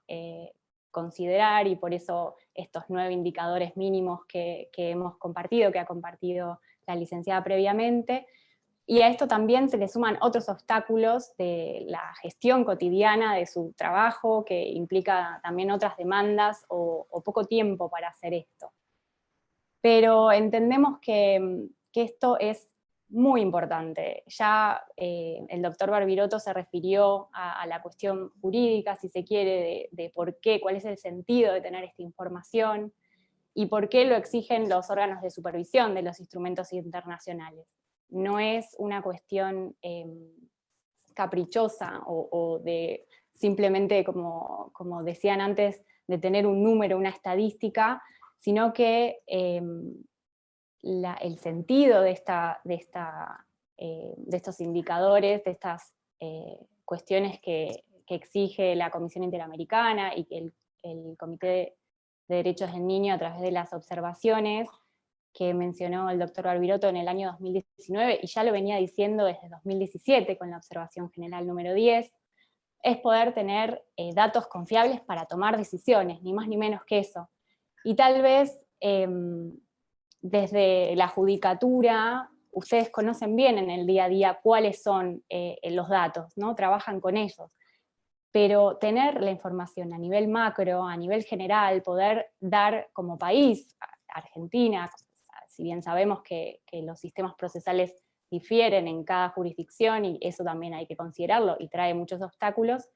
considerar, y por eso estos 9 indicadores mínimos que hemos compartido, que ha compartido la licenciada previamente. Y a esto también se le suman otros obstáculos de la gestión cotidiana de su trabajo, que implica también otras demandas o poco tiempo para hacer esto. Pero entendemos que esto es muy importante. Ya el doctor Barbirotto se refirió a la cuestión jurídica, si se quiere, de por qué, cuál es el sentido de tener esta información, y por qué lo exigen los órganos de supervisión de los instrumentos internacionales. No es una cuestión caprichosa o de simplemente, como decían antes, de tener un número, una estadística, sino que el sentido de estos indicadores, de estas cuestiones que exige la Comisión Interamericana y que el Comité de Derechos del Niño a través de las observaciones que mencionó el doctor Barbirotto en el año 2019, y ya lo venía diciendo desde 2017 con la observación general número 10, es poder tener datos confiables para tomar decisiones, ni más ni menos que eso. Y tal vez desde la judicatura, ustedes conocen bien en el día a día cuáles son los datos, ¿no? Trabajan con ellos. Pero tener la información a nivel macro, a nivel general, poder dar como país, Argentina, si bien sabemos que los sistemas procesales difieren en cada jurisdicción, y eso también hay que considerarlo y trae muchos obstáculos,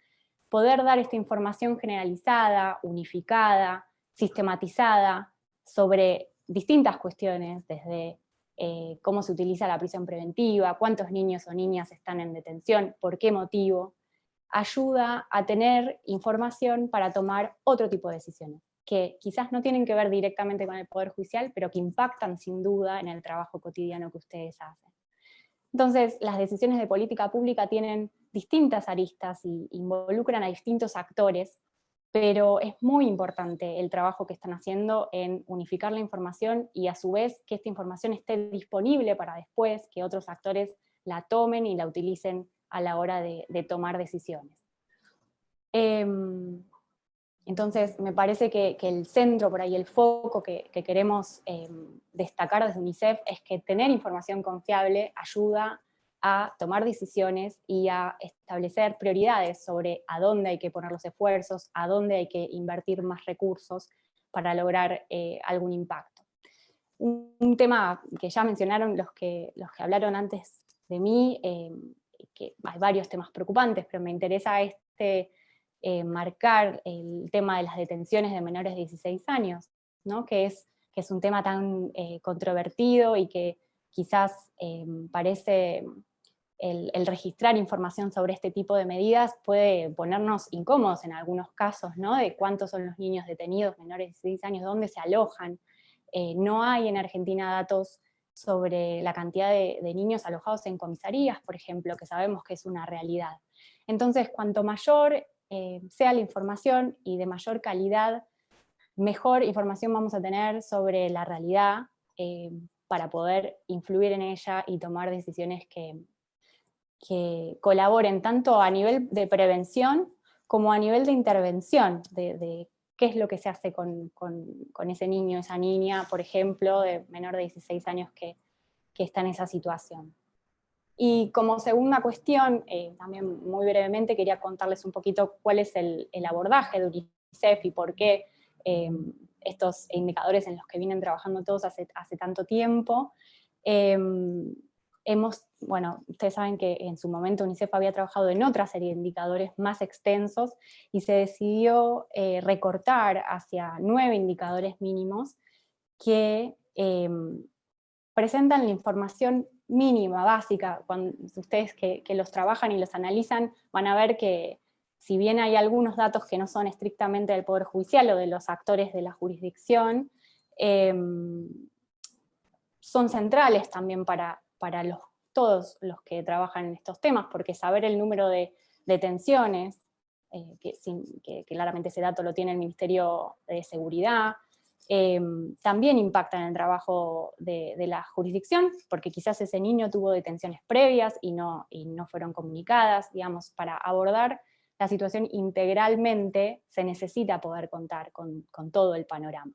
poder dar esta información generalizada, unificada, sistematizada, sobre distintas cuestiones, desde cómo se utiliza la prisión preventiva, cuántos niños o niñas están en detención, por qué motivo, ayuda a tener información para tomar otro tipo de decisiones, que quizás no tienen que ver directamente con el Poder Judicial, pero que impactan sin duda en el trabajo cotidiano que ustedes hacen. Entonces, las decisiones de política pública tienen distintas aristas y involucran a distintos actores, pero es muy importante el trabajo que están haciendo en unificar la información y a su vez que esta información esté disponible para después que otros actores la tomen y la utilicen a la hora de tomar decisiones. Entonces, me parece que el centro, por ahí el foco que queremos destacar desde UNICEF es que tener información confiable ayuda a tomar decisiones y a establecer prioridades sobre a dónde hay que poner los esfuerzos, a dónde hay que invertir más recursos para lograr algún impacto. Un tema que ya mencionaron los que hablaron antes de mí, que hay varios temas preocupantes, pero me interesa marcar el tema de las detenciones de menores de 16 años, ¿no? que es un tema tan controvertido y que quizás parece el registrar información sobre este tipo de medidas puede ponernos incómodos en algunos casos, ¿no? De cuántos son los niños detenidos menores de 16 años, dónde se alojan. No hay en Argentina datos sobre la cantidad de niños alojados en comisarías, por ejemplo, que sabemos que es una realidad. Entonces, cuanto mayor sea la información y de mayor calidad, mejor información vamos a tener sobre la realidad para poder influir en ella y tomar decisiones que colaboren tanto a nivel de prevención como a nivel de intervención, de qué es lo que se hace con ese niño, esa niña, por ejemplo, de menor de 16 años que está en esa situación. Y como segunda cuestión, también muy brevemente quería contarles un poquito cuál es el abordaje de UNICEF y por qué estos indicadores en los que vienen trabajando todos hace tanto tiempo. Bueno, ustedes saben que en su momento UNICEF había trabajado en otra serie de indicadores más extensos y se decidió recortar hacia 9 indicadores mínimos que presentan la información mínima, básica. Cuando ustedes que los trabajan y los analizan van a ver que si bien hay algunos datos que no son estrictamente del Poder Judicial o de los actores de la jurisdicción, son centrales también para todos los que trabajan en estos temas, porque saber el número de detenciones, que claramente ese dato lo tiene el Ministerio de Seguridad, también impacta en el trabajo de la jurisdicción, porque quizás ese niño tuvo detenciones previas y no fueron comunicadas. Digamos, para abordar la situación integralmente se necesita poder contar con todo el panorama.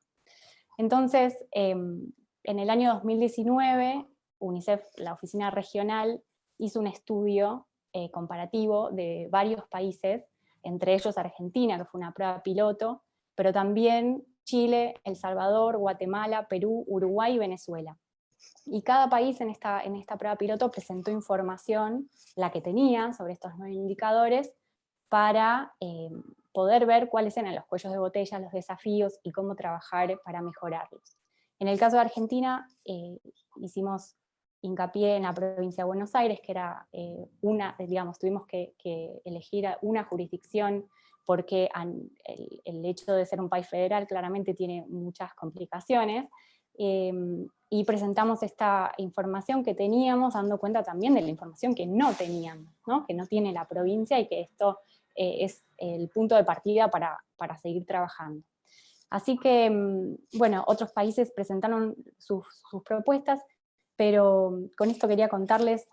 Entonces, en el año 2019, UNICEF, la oficina regional, hizo un estudio comparativo de varios países, entre ellos Argentina, que fue una prueba piloto, pero también Chile, El Salvador, Guatemala, Perú, Uruguay y Venezuela. Y cada país en esta prueba piloto presentó información, la que tenía, sobre estos 9 indicadores, para poder ver cuáles eran los cuellos de botella, los desafíos y cómo trabajar para mejorarlos. En el caso de Argentina, hicimos hincapié en la provincia de Buenos Aires, que era tuvimos que elegir una jurisdicción porque el hecho de ser un país federal claramente tiene muchas complicaciones, y presentamos esta información que teníamos, dando cuenta también de la información que no teníamos, ¿no? Que no tiene la provincia y que esto es el punto de partida para seguir trabajando. Así que, bueno, otros países presentaron sus propuestas, pero con esto quería contarles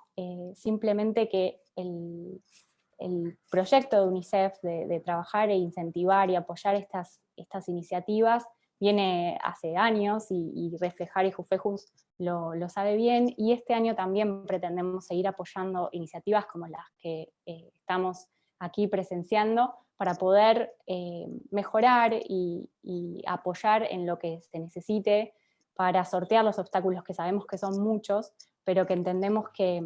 simplemente que el proyecto de UNICEF de trabajar e incentivar y apoyar estas iniciativas viene hace años y reflejar, y Jufejus lo sabe bien, y este año también pretendemos seguir apoyando iniciativas como las que estamos aquí presenciando para poder mejorar y apoyar en lo que se necesite para sortear los obstáculos que sabemos que son muchos, pero que entendemos que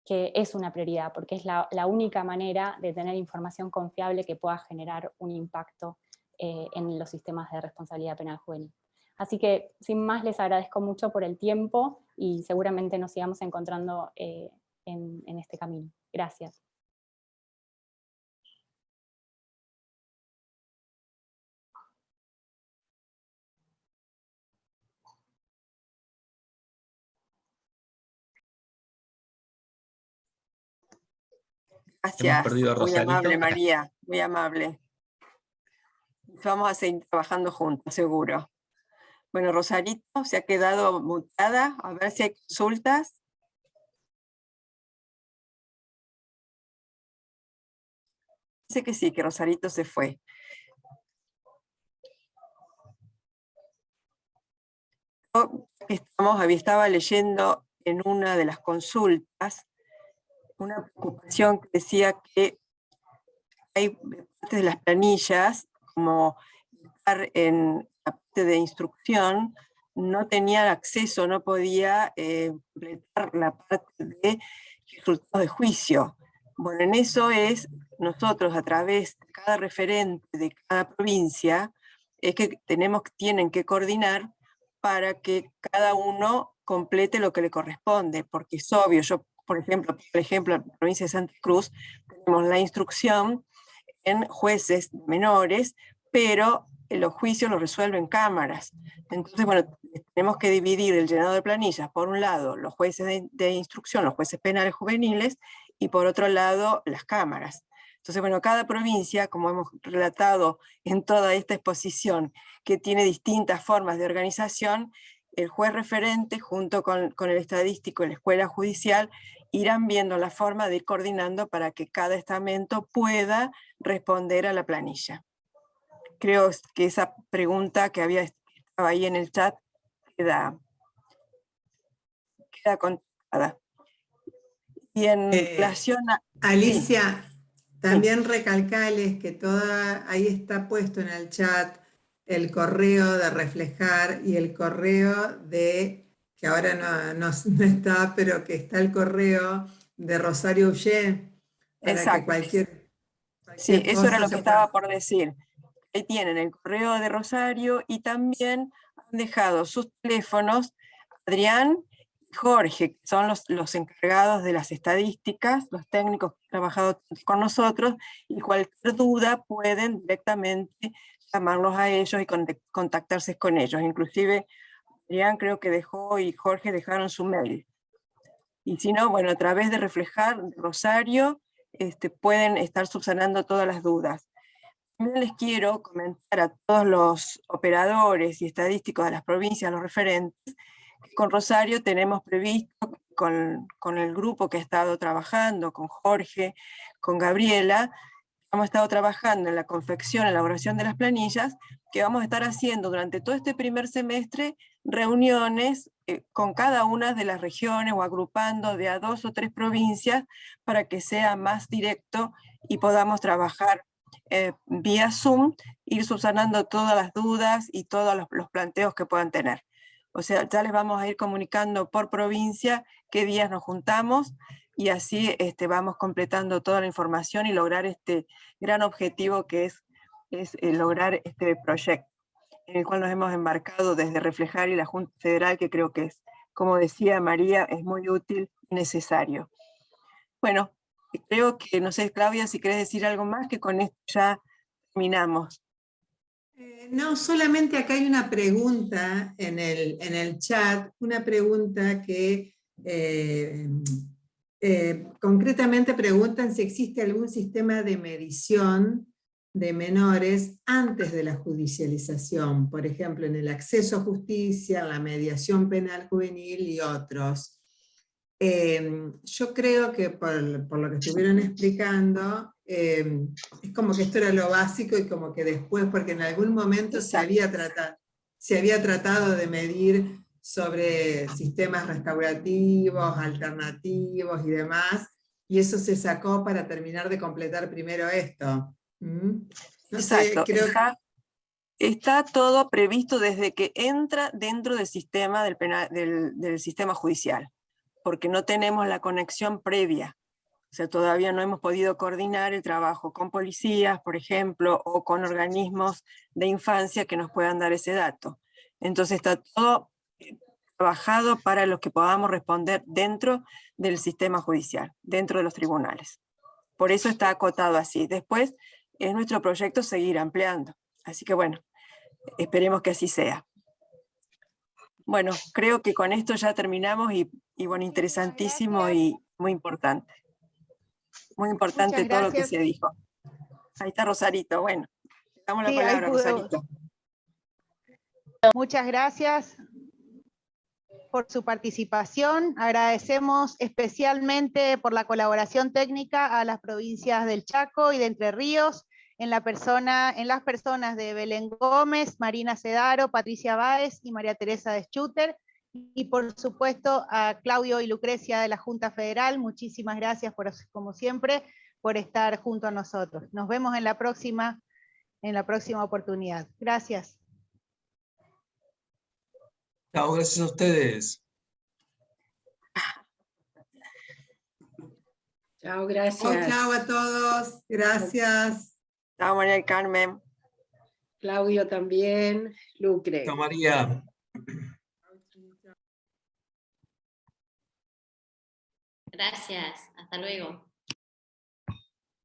es una prioridad, porque es la única manera de tener información confiable que pueda generar un impacto en los sistemas de responsabilidad penal juvenil. Así que, sin más, les agradezco mucho por el tiempo y seguramente nos sigamos encontrando en este camino. Gracias. Gracias, perdido a muy Rosarito. amable María, muy amable. Vamos a seguir trabajando juntos, seguro. Bueno, Rosarito se ha quedado mutada, a ver si hay consultas. Sé que sí, que Rosarito se fue. Estaba leyendo en una de las consultas una preocupación que decía que hay parte de las planillas, como estar en la parte de instrucción, no tenía acceso, no podía completar la parte de resultados de juicio. Bueno, en eso es, nosotros a través de cada referente de cada provincia, es que tienen que coordinar para que cada uno complete lo que le corresponde, porque es obvio, yo, por ejemplo, en la provincia de Santa Cruz, tenemos la instrucción en jueces menores, pero los juicios los resuelven cámaras. Entonces, bueno, tenemos que dividir el llenado de planillas, por un lado, los jueces de instrucción, los jueces penales juveniles, y por otro lado, las cámaras. Entonces, bueno, cada provincia, como hemos relatado en toda esta exposición, que tiene distintas formas de organización, el juez referente, junto con el estadístico y la escuela judicial, irán viendo la forma de ir coordinando para que cada estamento pueda responder a la planilla. Creo que esa pregunta que estaba ahí en el chat queda contestada. Y en relación a... Alicia, también recalcales que ahí está puesto en el chat el correo de Reflejar y el correo que ahora no está, pero que está el correo de Rosario Ullé, para Exacto. que cualquier Sí, eso era lo que pueda... estaba por decir. Ahí tienen el correo de Rosario y también han dejado sus teléfonos Adrián y Jorge, que son los encargados de las estadísticas, los técnicos que han trabajado con nosotros, y cualquier duda pueden directamente llamarlos a ellos y contactarse con ellos. Inclusive Adrián creo que dejó y Jorge dejaron su mail. Y si no, bueno, a través de Reflejar, de Rosario, pueden estar subsanando todas las dudas. También les quiero comentar a todos los operadores y estadísticos de las provincias, los referentes, que con Rosario tenemos previsto, con el grupo que ha estado trabajando, con Jorge, con Gabriela, hemos estado trabajando en la confección, elaboración de las planillas, que vamos a estar haciendo durante todo este primer semestre reuniones con cada una de las regiones o agrupando de a 2 o 3 provincias para que sea más directo y podamos trabajar vía Zoom, ir subsanando todas las dudas y todos los planteos que puedan tener. O sea, ya les vamos a ir comunicando por provincia qué días nos juntamos y así vamos completando toda la información y lograr este gran objetivo que es lograr este proyecto, en el cual nos hemos embarcado desde Reflejar y la Junta Federal, que creo que es, como decía María, es muy útil y necesario. Bueno, creo que, no sé, Claudia, si querés decir algo más, que con esto ya terminamos. No, solamente acá hay una pregunta en el chat, una pregunta que concretamente preguntan si existe algún sistema de medición de menores antes de la judicialización, por ejemplo, en el acceso a justicia, la mediación penal juvenil y otros. Yo creo que por lo que estuvieron explicando, es como que esto era lo básico y como que después, porque en algún momento se había tratado de medir sobre sistemas restaurativos, alternativos y demás, y eso se sacó para terminar de completar primero esto. No Exacto, sé, creo está todo previsto desde que entra dentro del sistema del sistema judicial, porque no tenemos la conexión previa. O sea, todavía no hemos podido coordinar el trabajo con policías, por ejemplo, o con organismos de infancia que nos puedan dar ese dato. Entonces está todo trabajado para los que podamos responder dentro del sistema judicial, dentro de los tribunales. Por eso está acotado así. Después es nuestro proyecto seguir ampliando. Así que bueno, esperemos que así sea. Bueno, creo que con esto ya terminamos y bueno, interesantísimo y muy importante. Muy importante Muchas todo lo que gracias. se dijo. Ahí está Rosarito, bueno. Le damos la Sí, ahí palabra a pude- Rosarito. Muchas gracias por su participación. Agradecemos especialmente por la colaboración técnica a las provincias del Chaco y de Entre Ríos, en las personas de Belén Gómez, Marina Cedaro, Patricia Báez y María Teresa de Schutter, y por supuesto a Claudio y Lucrecia de la Junta Federal. Muchísimas gracias, como siempre, por estar junto a nosotros. Nos vemos en la próxima oportunidad. Gracias. Chao, gracias a ustedes. Chao, gracias. Chao a todos. Gracias. Chao, María del Carmen. Claudio también, Lucre. Chao, María. Gracias, hasta luego.